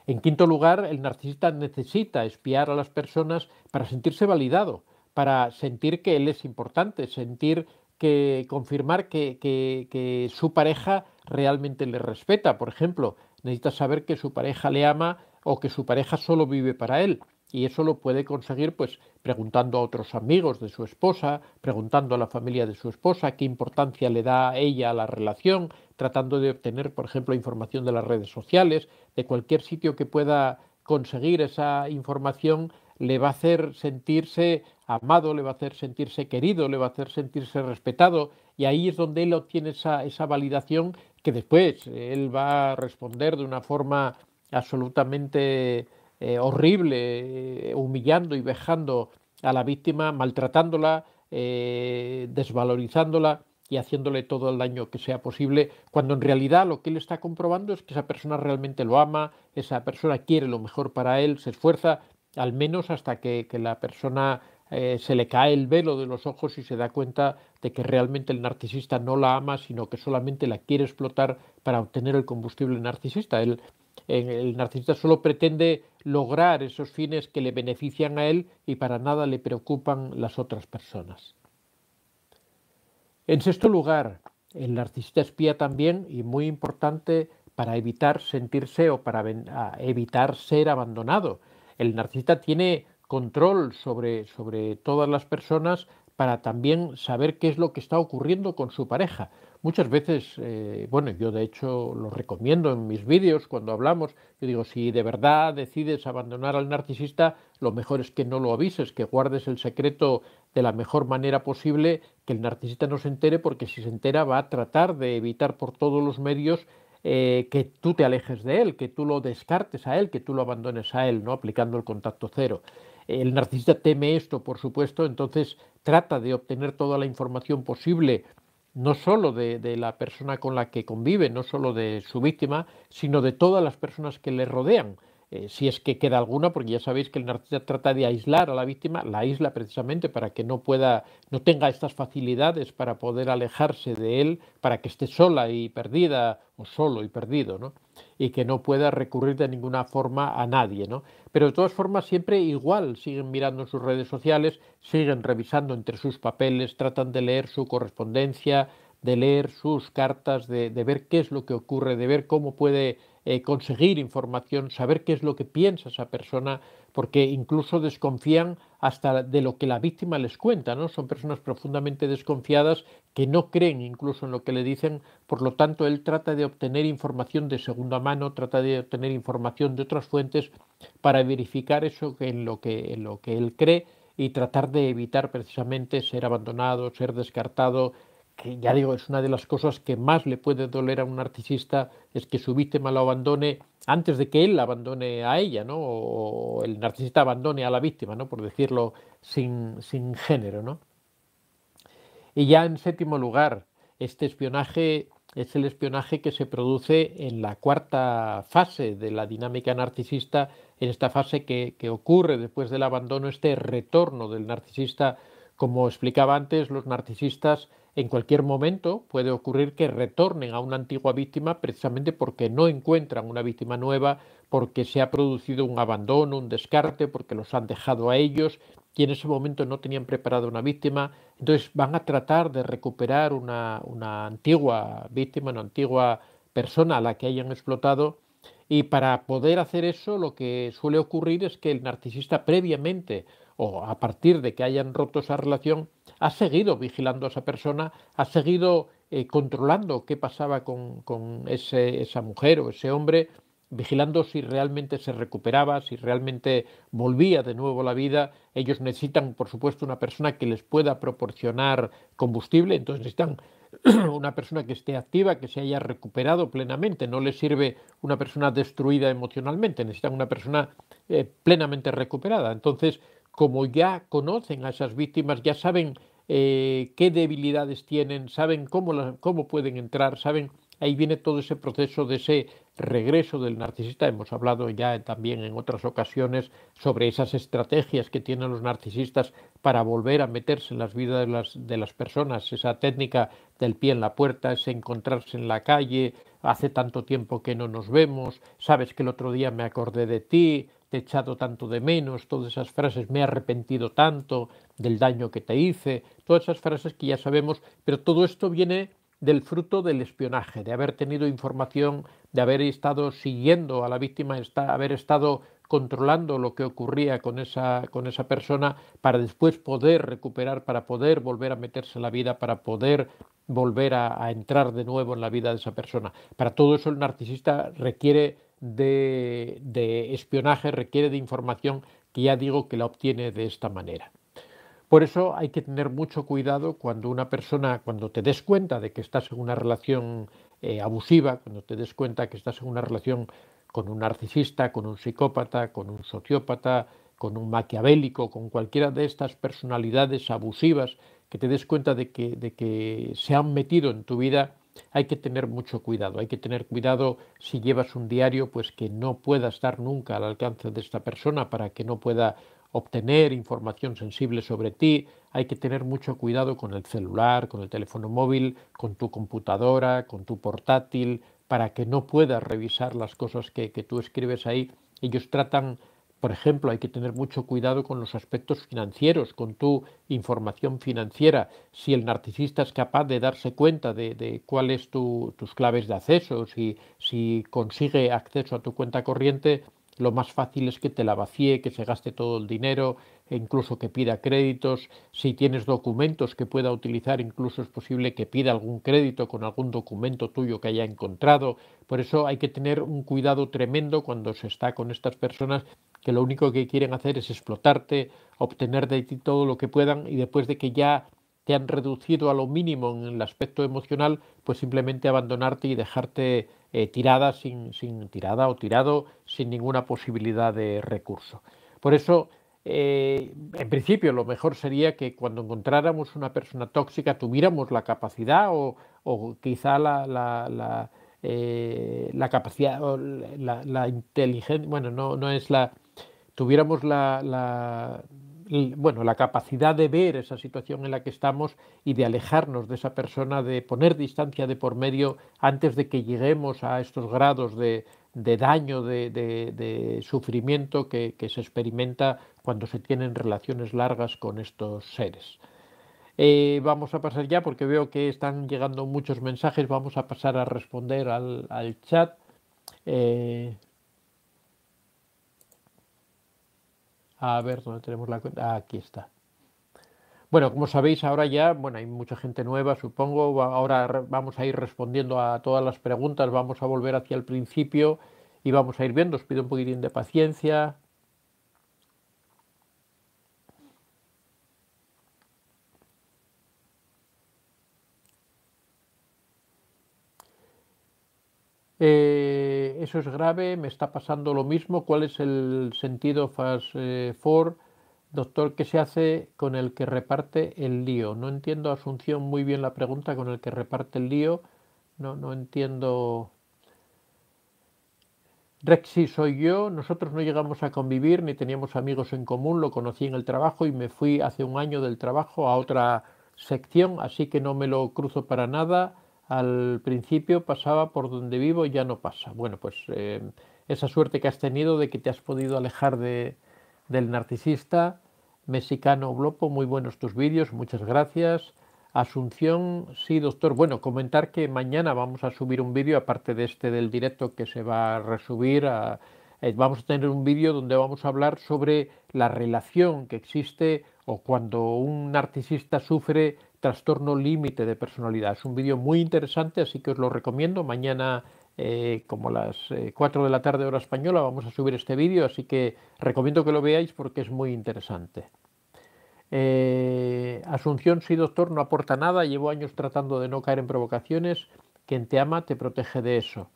En quinto lugar, el narcisista necesita espiar a las personas para sentirse validado, para sentir que él es importante, sentir que confirmar que su pareja realmente le respeta. Por ejemplo, necesita saber que su pareja le ama o que su pareja solo vive para él. Y eso lo puede conseguir pues preguntando a otros amigos de su esposa, preguntando a la familia de su esposa qué importancia le da ella a la relación, tratando de obtener, por ejemplo, información de las redes sociales, de cualquier sitio que pueda conseguir esa información, le va a hacer sentirse amado, le va a hacer sentirse querido, le va a hacer sentirse respetado, y ahí es donde él obtiene esa validación que después él va a responder de una forma absolutamente horrible, humillando y vejando a la víctima, maltratándola, desvalorizándola y haciéndole todo el daño que sea posible, cuando en realidad lo que él está comprobando es que esa persona realmente lo ama, esa persona quiere lo mejor para él, se esfuerza, al menos hasta que la persona se le cae el velo de los ojos y se da cuenta de que realmente el narcisista no la ama, sino que solamente la quiere explotar para obtener el combustible narcisista. El narcisista solo pretende lograr esos fines que le benefician a él y para nada le preocupan las otras personas. En sexto lugar, el narcisista espía también, y muy importante, para evitar sentirse o para evitar ser abandonado. El narcisista tiene control sobre todas las personas para también saber qué es lo que está ocurriendo con su pareja. Muchas veces, bueno, yo de hecho lo recomiendo en mis vídeos cuando hablamos, yo digo, si de verdad decides abandonar al narcisista, lo mejor es que no lo avises, que guardes el secreto de la mejor manera posible, que el narcisista no se entere, porque si se entera va a tratar de evitar por todos los medios que tú te alejes de él, que tú lo descartes a él, que tú lo abandones a él, ¿no? Aplicando el contacto cero. El narcisista teme esto, por supuesto, entonces trata de obtener toda la información posible, no solo de la persona con la que convive, no solo de su víctima, sino de todas las personas que le rodean. Si es que queda alguna, porque ya sabéis que el narcisista trata de aislar a la víctima, la aísla precisamente para que no pueda, no tenga estas facilidades para poder alejarse de él, para que esté sola y perdida, o solo y perdido, ¿no? Y que no pueda recurrir de ninguna forma a nadie, ¿no? Pero de todas formas siempre igual siguen mirando sus redes sociales, siguen revisando entre sus papeles, tratan de leer su correspondencia, de leer sus cartas, de ver qué es lo que ocurre, de ver cómo puede conseguir información, saber qué es lo que piensa esa persona, porque incluso desconfían hasta de lo que la víctima les cuenta, ¿no? Son personas profundamente desconfiadas que no creen incluso en lo que le dicen, por lo tanto él trata de obtener información de segunda mano, trata de obtener información de otras fuentes para verificar eso en lo que él cree y tratar de evitar precisamente ser abandonado, ser descartado, que ya digo, es una de las cosas que más le puede doler a un narcisista, es que su víctima lo abandone antes de que él la abandone a ella, ¿no? O el narcisista abandone a la víctima, ¿no? Por decirlo sin género, ¿no? Y ya en séptimo lugar, este espionaje es el espionaje que se produce en la cuarta fase de la dinámica narcisista, en esta fase que ocurre después del abandono, este retorno del narcisista. Como explicaba antes, los narcisistas en cualquier momento puede ocurrir que retornen a una antigua víctima precisamente porque no encuentran una víctima nueva, porque se ha producido un abandono, un descarte, porque los han dejado a ellos y en ese momento no tenían preparada una víctima. Entonces van a tratar de recuperar una antigua víctima, una antigua persona a la que hayan explotado. Y para poder hacer eso, lo que suele ocurrir es que el narcisista previamente o a partir de que hayan roto esa relación, ha seguido vigilando a esa persona, ha seguido controlando qué pasaba con esa mujer o ese hombre, vigilando si realmente se recuperaba, si realmente volvía de nuevo a la vida. Ellos necesitan, por supuesto, una persona que les pueda proporcionar combustible, entonces necesitan una persona que esté activa, que se haya recuperado plenamente. No les sirve una persona destruida emocionalmente, necesitan una persona plenamente recuperada. Entonces, como ya conocen a esas víctimas, ya saben qué debilidades tienen, saben cómo pueden entrar, saben, ahí viene todo ese proceso de ese regreso del narcisista. Hemos hablado ya también en otras ocasiones sobre esas estrategias que tienen los narcisistas para volver a meterse en las vidas de las personas, esa técnica del pie en la puerta, ese encontrarse en la calle, hace tanto tiempo que no nos vemos, sabes que el otro día me acordé de ti, te he echado tanto de menos, todas esas frases, me he arrepentido tanto del daño que te hice, todas esas frases que ya sabemos, pero todo esto viene del fruto del espionaje, de haber tenido información, de haber estado siguiendo a la víctima, haber estado controlando lo que ocurría con esa persona para después poder recuperar, para poder volver a meterse en la vida, para poder volver a entrar de nuevo en la vida de esa persona. Para todo eso el narcisista requiere de espionaje, requiere de información que ya digo que la obtiene de esta manera. Por eso hay que tener mucho cuidado cuando una persona, cuando te des cuenta de que estás en una relación abusiva, cuando te des cuenta que estás en una relación con un narcisista, con un psicópata, con un sociópata, con un maquiavélico, con cualquiera de estas personalidades abusivas, que te des cuenta de que se han metido en tu vida, hay que tener mucho cuidado. Hay que tener cuidado si llevas un diario, pues que no pueda estar nunca al alcance de esta persona para que no pueda obtener información sensible sobre ti. Hay que tener mucho cuidado con el celular, con el teléfono móvil, con tu computadora, con tu portátil, para que no puedas revisar las cosas que tú escribes ahí. Ellos tratan, por ejemplo, hay que tener mucho cuidado con los aspectos financieros, con tu información financiera. Si el narcisista es capaz de darse cuenta de cuáles tus claves de acceso, si consigue acceso a tu cuenta corriente, lo más fácil es que te la vacíe, que se gaste todo el dinero, e incluso que pida créditos. Si tienes documentos que pueda utilizar, incluso es posible que pida algún crédito con algún documento tuyo que haya encontrado. Por eso hay que tener un cuidado tremendo cuando se está con estas personas que lo único que quieren hacer es explotarte, obtener de ti todo lo que puedan, y después de que ya te han reducido a lo mínimo en el aspecto emocional, pues simplemente abandonarte y dejarte tirada o tirado sin ninguna posibilidad de recurso. Por eso, en principio, lo mejor sería que cuando encontráramos una persona tóxica tuviéramos la capacidad o quizá la capacidad o la inteligencia, bueno, no es tuviéramos bueno, la capacidad de ver esa situación en la que estamos y de alejarnos de esa persona, de poner distancia de por medio antes de que lleguemos a estos grados de daño, de sufrimiento que se experimenta cuando se tienen relaciones largas con estos seres. Vamos a pasar ya, porque veo que están llegando muchos mensajes, vamos a pasar a responder al chat. A ver, ¿dónde tenemos la cuenta? Aquí está. Bueno, como sabéis, ahora ya, bueno, hay mucha gente nueva, supongo. Ahora vamos a ir respondiendo a todas las preguntas, vamos a volver hacia el principio y vamos a ir viendo. Os pido un poquitín de paciencia. Eso es grave, me está pasando lo mismo. ¿Cuál es el sentido fase 4? Doctor, ¿qué se hace con el que reparte el lío? No entiendo, Asunción, muy bien la pregunta, con el que reparte el lío. No entiendo. Rexy soy yo, nosotros no llegamos a convivir ni teníamos amigos en común, lo conocí en el trabajo y me fui hace un año del trabajo a otra sección, así que no me lo cruzo para nada. Al principio pasaba por donde vivo y ya no pasa. Bueno, pues esa suerte que has tenido de que te has podido alejar del narcisista. Mexicano Blopo, muy buenos tus vídeos, muchas gracias. Asunción, sí, doctor. Bueno, comentar que mañana vamos a subir un vídeo, aparte de este del directo que se va a resubir. Vamos a tener un vídeo donde vamos a hablar sobre la relación que existe o cuando un narcisista sufre trastorno límite de personalidad. Es un vídeo muy interesante, así que os lo recomiendo. Mañana, como a las 4 de la tarde hora española, vamos a subir este vídeo, así que recomiendo que lo veáis porque es muy interesante. Asunción, sí, doctor, no aporta nada, llevo años tratando de no caer en provocaciones, quien te ama te protege de eso.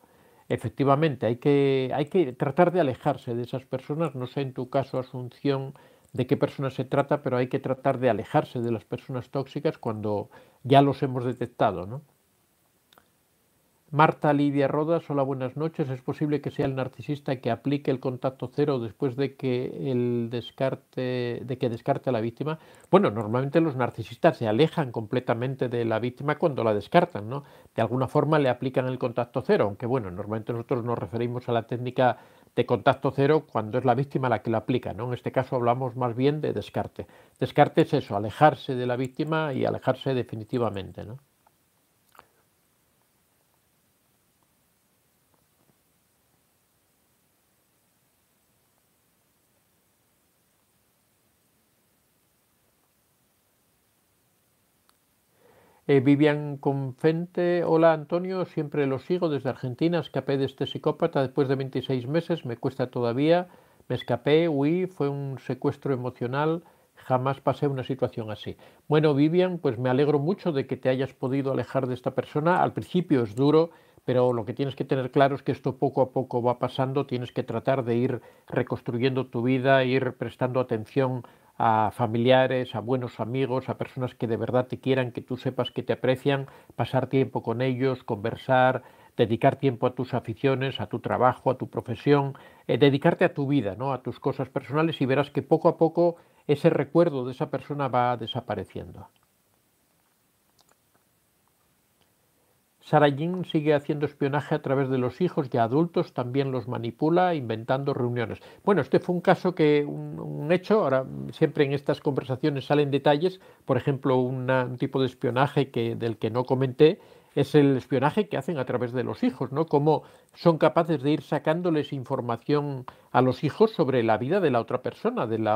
Efectivamente, hay que tratar de alejarse de esas personas, no sé en tu caso, Asunción, de qué personas se trata, pero hay que tratar de alejarse de las personas tóxicas cuando ya los hemos detectado, ¿no? Marta Lidia Rodas, hola, buenas noches. ¿Es posible que sea el narcisista que aplique el contacto cero después de que descarte a la víctima? Bueno, normalmente los narcisistas se alejan completamente de la víctima cuando la descartan, ¿no? De alguna forma le aplican el contacto cero, aunque bueno, normalmente nosotros nos referimos a la técnica de contacto cero cuando es la víctima la que la aplica, ¿no? En este caso hablamos más bien de descarte. Descarte es eso, alejarse de la víctima y alejarse definitivamente, ¿no? Vivian Confente, hola Antonio, siempre lo sigo desde Argentina, escapé de este psicópata después de 26 meses, me cuesta todavía, me escapé, huí, fue un secuestro emocional, jamás pasé una situación así. Bueno, Vivian, pues me alegro mucho de que te hayas podido alejar de esta persona, al principio es duro, pero lo que tienes que tener claro es que esto poco a poco va pasando, tienes que tratar de ir reconstruyendo tu vida, ir prestando atención a familiares, a buenos amigos, a personas que de verdad te quieran, que tú sepas que te aprecian, pasar tiempo con ellos, conversar, dedicar tiempo a tus aficiones, a tu trabajo, a tu profesión, dedicarte a tu vida, ¿no? A tus cosas personales, y verás que poco a poco ese recuerdo de esa persona va desapareciendo. Sarah Jean sigue haciendo espionaje a través de los hijos y adultos, también los manipula, inventando reuniones. Bueno, este fue un caso un hecho, ahora siempre en estas conversaciones salen detalles, por ejemplo, un tipo de espionaje del que no comenté, es el espionaje que hacen a través de los hijos, ¿no? Cómo son capaces de ir sacándoles información a los hijos sobre la vida de la otra persona, el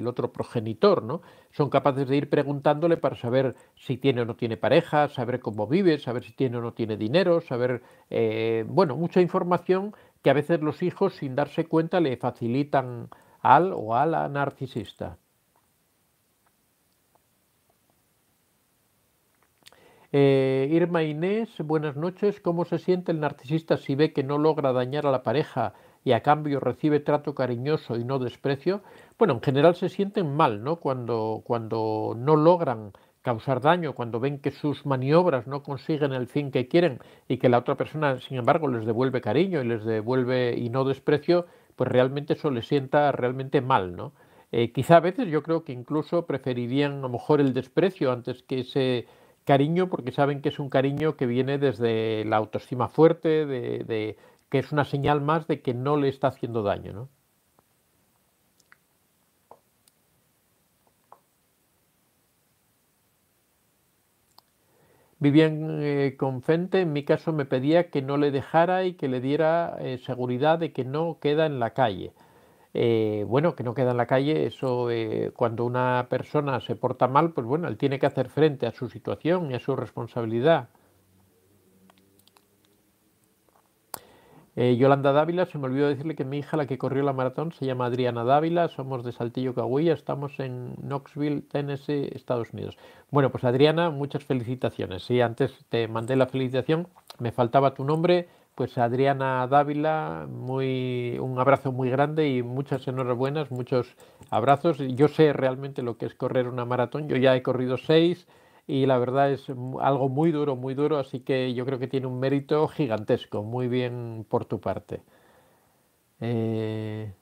otro progenitor, ¿no? Son capaces de ir preguntándole para saber si tiene o no tiene pareja, saber cómo vive, saber si tiene o no tiene dinero, saber, bueno, mucha información que a veces los hijos, sin darse cuenta, le facilitan al o a la narcisista. Irma Inés, buenas noches. ¿Cómo se siente el narcisista si ve que no logra dañar a la pareja y a cambio recibe trato cariñoso y no desprecio? Bueno, en general se sienten mal, ¿no? Cuando no logran causar daño, cuando ven que sus maniobras no consiguen el fin que quieren y que la otra persona, sin embargo, les devuelve cariño y les devuelve y no desprecio, pues realmente eso les sienta realmente mal, ¿no? Quizá a veces yo creo que incluso preferirían a lo mejor el desprecio antes que ese cariño, porque saben que es un cariño que viene desde la autoestima fuerte, que es una señal más de que no le está haciendo daño, ¿no? Vivían con Fente, en mi caso me pedía que no le dejara y que le diera seguridad de que no queda en la calle. Bueno, que no queda en la calle, eso cuando una persona se porta mal, pues bueno, él tiene que hacer frente a su situación y a su responsabilidad. Yolanda Dávila, se me olvidó decirle que mi hija, la que corrió la maratón, se llama Adriana Dávila, somos de Saltillo, Coahuila, estamos en Knoxville, Tennessee, Estados Unidos. Bueno, pues Adriana, muchas felicitaciones. Sí, antes te mandé la felicitación, me faltaba tu nombre, pues Adriana Dávila, un abrazo muy grande y muchas enhorabuenas, muchos abrazos. Yo sé realmente lo que es correr una maratón, yo ya he corrido 6 y la verdad es algo muy duro, así que yo creo que tiene un mérito gigantesco, muy bien por tu parte. Eh,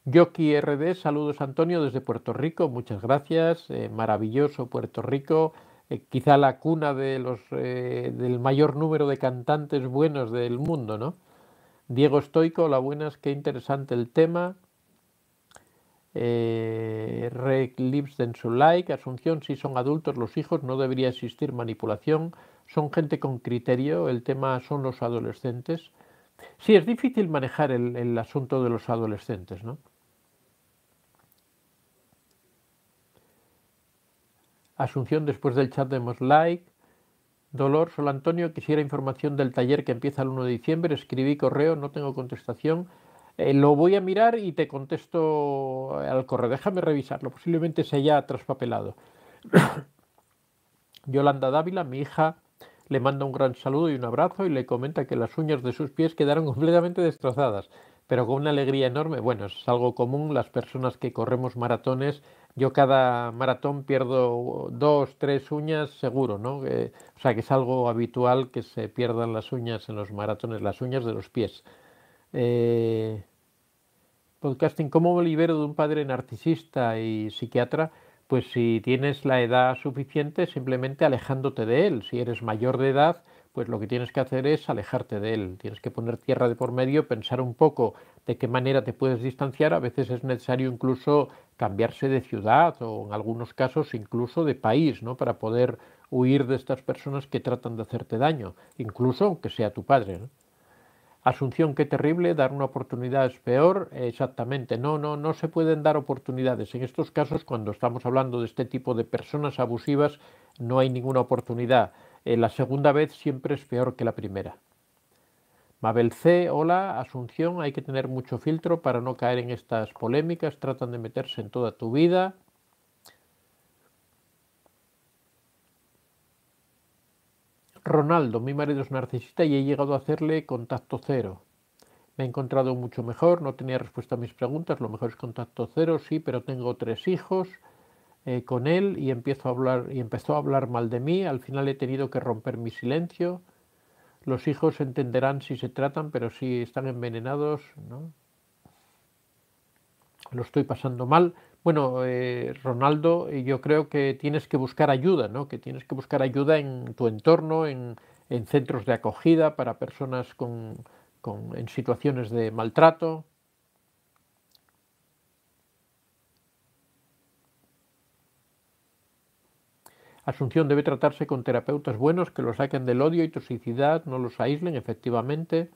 Yoki RD, saludos Antonio desde Puerto Rico, muchas gracias, maravilloso Puerto Rico, quizá la cuna del mayor número de cantantes buenos del mundo, ¿no? Diego Stoico, hola buenas, qué interesante el tema. Reg Libsten su like, Asunción, si son adultos los hijos no debería existir manipulación, son gente con criterio, el tema son los adolescentes. Sí, es difícil manejar el asunto de los adolescentes, ¿no? Asunción, después del chat demos like. Dolor, Sol Antonio, quisiera información del taller que empieza el 1 de diciembre, escribí correo, no tengo contestación. Lo voy a mirar y te contesto al correo, déjame revisarlo, posiblemente se haya traspapelado. Yolanda Dávila, mi hija, le manda un gran saludo y un abrazo y le comenta que las uñas de sus pies quedaron completamente destrozadas, pero con una alegría enorme. Bueno, es algo común, las personas que corremos maratones, yo cada maratón pierdo 2, 3 uñas seguro, ¿no? O sea que es algo habitual que se pierdan las uñas en los maratones, las uñas de los pies. Eh, Podcasting, ¿cómo me libero de un padre narcisista y psiquiatra? Pues si tienes la edad suficiente, simplemente alejándote de él. Si eres mayor de edad, pues lo que tienes que hacer es alejarte de él. Tienes que poner tierra de por medio, pensar un poco de qué manera te puedes distanciar. A veces es necesario incluso cambiarse de ciudad o en algunos casos incluso de país, ¿no? Para poder huir de estas personas que tratan de hacerte daño, incluso aunque sea tu padre, ¿no? Asunción, qué terrible, dar una oportunidad es peor. Exactamente, no se pueden dar oportunidades. En estos casos, cuando estamos hablando de este tipo de personas abusivas, no hay ninguna oportunidad. La segunda vez siempre es peor que la primera. Mabel C, hola, Asunción, hay que tener mucho filtro para no caer en estas polémicas, tratan de meterse en toda tu vida. Ronaldo, mi marido es narcisista y he llegado a hacerle contacto cero. Me he encontrado mucho mejor, no tenía respuesta a mis preguntas, lo mejor es contacto cero, sí, pero tengo 3 hijos con él y empezó a hablar mal de mí, al final he tenido que romper mi silencio. Los hijos entenderán si se tratan, pero si están envenenados, ¿no? Lo estoy pasando mal. Bueno, Ronaldo, yo creo que tienes que buscar ayuda, ¿no? Que tienes que buscar ayuda en tu entorno, en centros de acogida para personas en situaciones de maltrato. Asunción, debe tratarse con terapeutas buenos que lo saquen del odio y toxicidad, no los aíslen, efectivamente.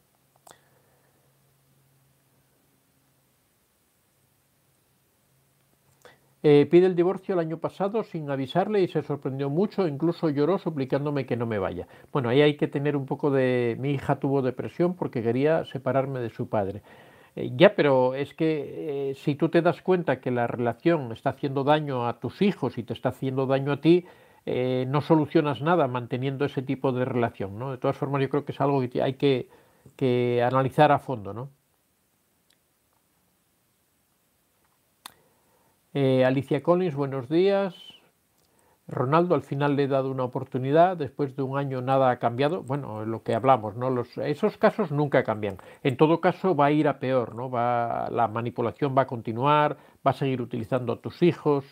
Pide el divorcio el año pasado sin avisarle y se sorprendió mucho, incluso lloró suplicándome que no me vaya. Bueno, ahí hay que tener un poco de... Mi hija tuvo depresión porque quería separarme de su padre. Ya, pero es que si tú te das cuenta que la relación está haciendo daño a tus hijos y te está haciendo daño a ti, no solucionas nada manteniendo ese tipo de relación, ¿no? De todas formas, yo creo que es algo que hay que analizar a fondo, ¿no? Alicia Collins, buenos días. Ronaldo, al final le he dado una oportunidad, después de un año nada ha cambiado. Bueno, lo que hablamos, ¿no? Esos casos nunca cambian. En todo caso va a ir a peor, ¿no? La manipulación va a continuar, va a seguir utilizando a tus hijos.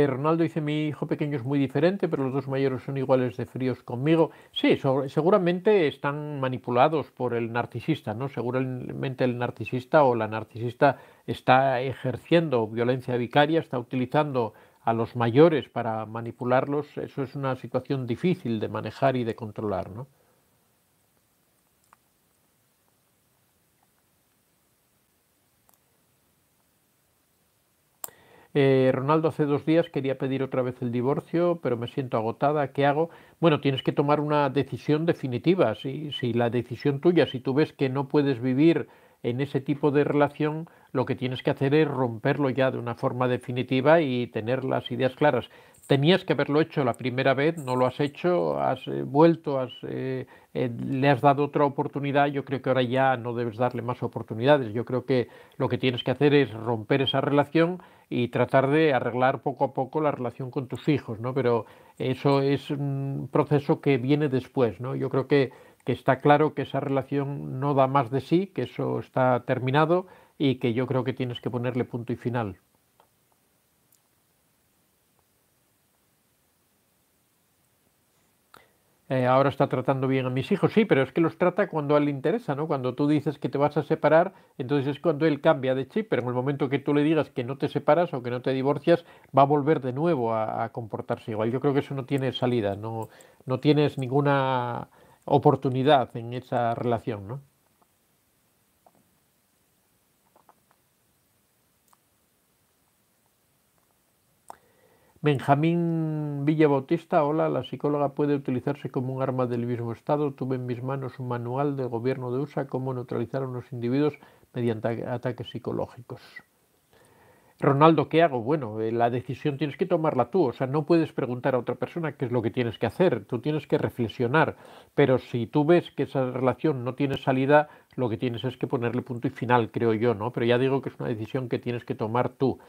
Ronaldo dice, mi hijo pequeño es muy diferente, pero los dos mayores son iguales de fríos conmigo. Sí, seguramente están manipulados por el narcisista, ¿no? Seguramente el narcisista o la narcisista está ejerciendo violencia vicaria, está utilizando a los mayores para manipularlos. Eso es una situación difícil de manejar y de controlar, ¿no? Ronaldo, hace 2 días quería pedir otra vez el divorcio, pero me siento agotada. ¿Qué hago? Bueno, tienes que tomar una decisión definitiva. Si la decisión tuya, si tú ves que no puedes vivir en ese tipo de relación, lo que tienes que hacer es romperlo ya de una forma definitiva y tener las ideas claras. Tenías que haberlo hecho la primera vez, no lo has hecho, has vuelto, le has dado otra oportunidad. Yo creo que ahora ya no debes darle más oportunidades. Yo creo que lo que tienes que hacer es romper esa relación y tratar de arreglar poco a poco la relación con tus hijos, ¿no? Pero eso es un proceso que viene después, ¿no? Yo creo que está claro que esa relación no da más de sí, que eso está terminado y que yo creo que tienes que ponerle punto y final. Ahora está tratando bien a mis hijos, sí, pero es que los trata cuando a él le interesa, ¿no? Cuando tú dices que te vas a separar, entonces es cuando él cambia de chip, pero en el momento que tú le digas que no te separas o que no te divorcias, va a volver de nuevo a comportarse igual. Yo creo que eso no tiene salida, no, no tienes ninguna oportunidad en esa relación, ¿no? Benjamín Villa Bautista, hola, la psicóloga puede utilizarse como un arma del mismo Estado. Tuve en mis manos un manual del gobierno de USA cómo neutralizar a unos individuos mediante ataques psicológicos. Ronaldo, ¿qué hago? Bueno, la decisión tienes que tomarla tú, o sea, no puedes preguntar a otra persona qué es lo que tienes que hacer, tú tienes que reflexionar, pero si tú ves que esa relación no tiene salida, lo que tienes es que ponerle punto y final, creo yo, ¿no? Pero ya digo que es una decisión que tienes que tomar tú.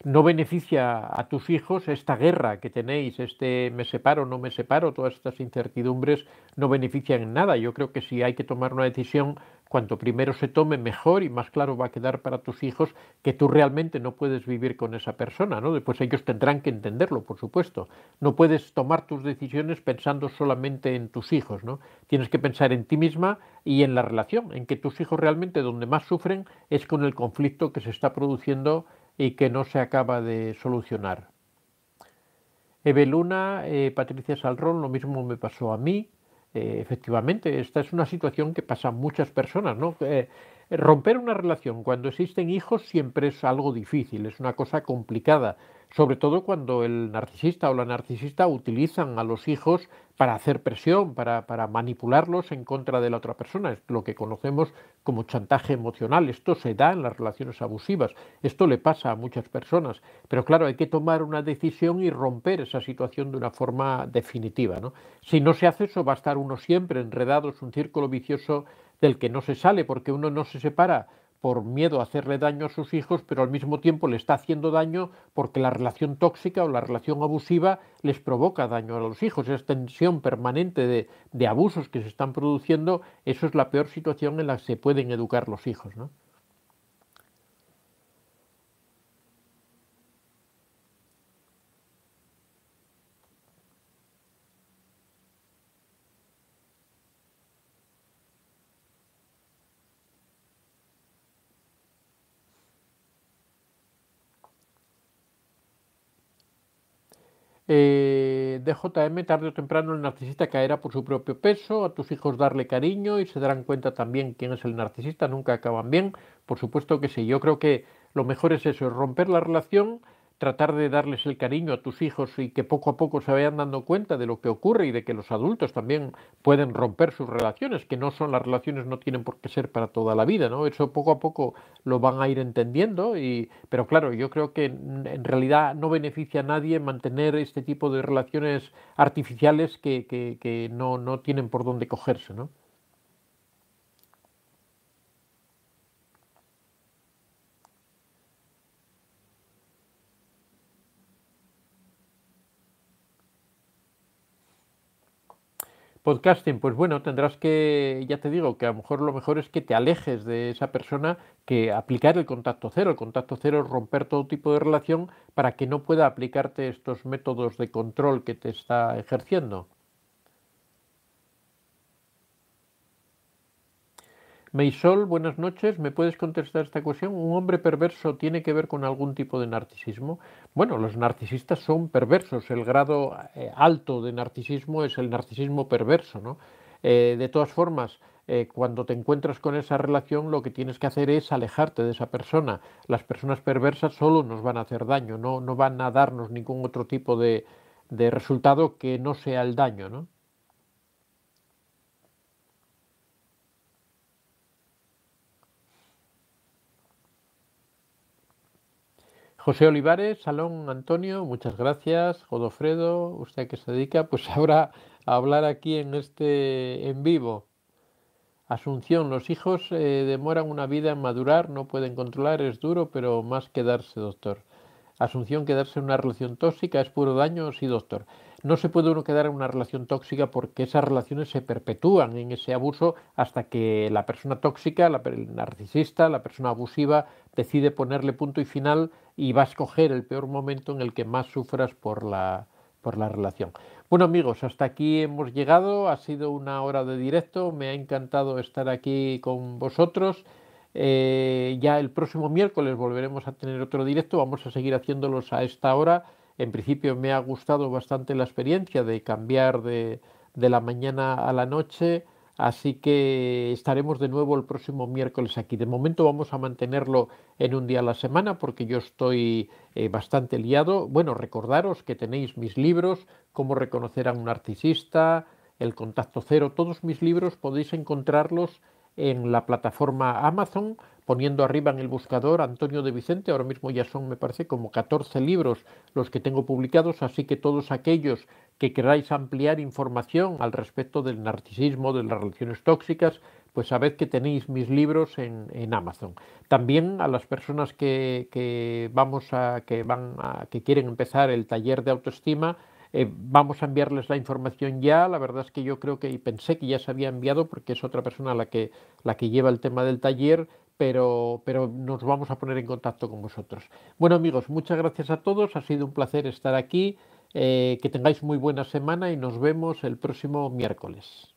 No beneficia a tus hijos esta guerra que tenéis, este me separo, no me separo, todas estas incertidumbres no benefician en nada. Yo creo que si hay que tomar una decisión, cuanto primero se tome, mejor y más claro va a quedar para tus hijos que tú realmente no puedes vivir con esa persona, ¿no? Después ellos tendrán que entenderlo, por supuesto. No puedes tomar tus decisiones pensando solamente en tus hijos, ¿no? Tienes que pensar en ti misma y en la relación, en que tus hijos realmente donde más sufren es con el conflicto que se está produciendo y que no se acaba de solucionar. Eve Luna, Patricia Salrón, lo mismo me pasó a mí. Efectivamente, esta es una situación que pasa a muchas personas, ¿no? Romper una relación cuando existen hijos siempre es algo difícil, es una cosa complicada, sobre todo cuando el narcisista o la narcisista utilizan a los hijos para hacer presión, para manipularlos en contra de la otra persona. Es lo que conocemos como chantaje emocional. Esto se da en las relaciones abusivas. Esto le pasa a muchas personas. Pero claro, hay que tomar una decisión y romper esa situación de una forma definitiva, ¿no? Si no se hace eso, va a estar uno siempre enredado, es un círculo vicioso del que no se sale, porque uno no se separa por miedo a hacerle daño a sus hijos, pero al mismo tiempo le está haciendo daño porque la relación tóxica o la relación abusiva les provoca daño a los hijos. Esa tensión permanente de abusos que se están produciendo, eso es la peor situación en la que se pueden educar los hijos, ¿no? DJM, tarde o temprano el narcisista caerá por su propio peso, a tus hijos darle cariño y se darán cuenta también quién es el narcisista, nunca acaban bien, por supuesto que sí, yo creo que lo mejor es eso, es romper la relación, tratar de darles el cariño a tus hijos y que poco a poco se vayan dando cuenta de lo que ocurre y de que los adultos también pueden romper sus relaciones, que no son las relaciones, no tienen por qué ser para toda la vida, ¿no? Eso poco a poco lo van a ir entendiendo, pero claro, yo creo que en realidad no beneficia a nadie mantener este tipo de relaciones artificiales que no tienen por dónde cogerse, ¿no? Podcasting, pues bueno, tendrás que, ya te digo, que a lo mejor es que te alejes de esa persona, que aplicar el contacto cero. El contacto cero es romper todo tipo de relación para que no pueda aplicarte estos métodos de control que te está ejerciendo. Meisol, buenas noches. ¿Me puedes contestar esta cuestión? ¿Un hombre perverso tiene que ver con algún tipo de narcisismo? Bueno, los narcisistas son perversos. El grado alto de narcisismo es el narcisismo perverso, ¿no? De todas formas, cuando te encuentras con esa relación, lo que tienes que hacer es alejarte de esa persona. Las personas perversas solo nos van a hacer daño, no van a darnos ningún otro tipo de resultado que no sea el daño, ¿no? José Olivares, Salón Antonio, muchas gracias. Godofredo, usted que se dedica pues ahora a hablar aquí en este en vivo. Asunción, los hijos demoran una vida en madurar, no pueden controlar, es duro, pero más quedarse, doctor. Asunción, quedarse en una relación tóxica es puro daño, sí, doctor. No se puede uno quedar en una relación tóxica porque esas relaciones se perpetúan en ese abuso hasta que la persona tóxica, el narcisista, la persona abusiva, decide ponerle punto y final y va a escoger el peor momento en el que más sufras por la relación. Bueno amigos, hasta aquí hemos llegado, ha sido una hora de directo, me ha encantado estar aquí con vosotros. Ya el próximo miércoles volveremos a tener otro directo, vamos a seguir haciéndolos a esta hora. En principio me ha gustado bastante la experiencia de cambiar de la mañana a la noche, así que estaremos de nuevo el próximo miércoles aquí. De momento vamos a mantenerlo en un día a la semana porque yo estoy bastante liado. Bueno, recordaros que tenéis mis libros, Cómo reconocer a un narcisista, El contacto cero, todos mis libros podéis encontrarlos en la plataforma Amazon, poniendo arriba en el buscador Antonio de Vicente. Ahora mismo ya son, me parece, como 14 libros los que tengo publicados, así que todos aquellos que queráis ampliar información al respecto del narcisismo, de las relaciones tóxicas, pues sabed que tenéis mis libros en Amazon. También a las personas que quieren empezar el taller de autoestima, vamos a enviarles la información ya. La verdad es que yo creo que y pensé que ya se había enviado porque es otra persona la que lleva el tema del taller, pero nos vamos a poner en contacto con vosotros. Bueno amigos, muchas gracias a todos, ha sido un placer estar aquí, que tengáis muy buena semana y nos vemos el próximo miércoles.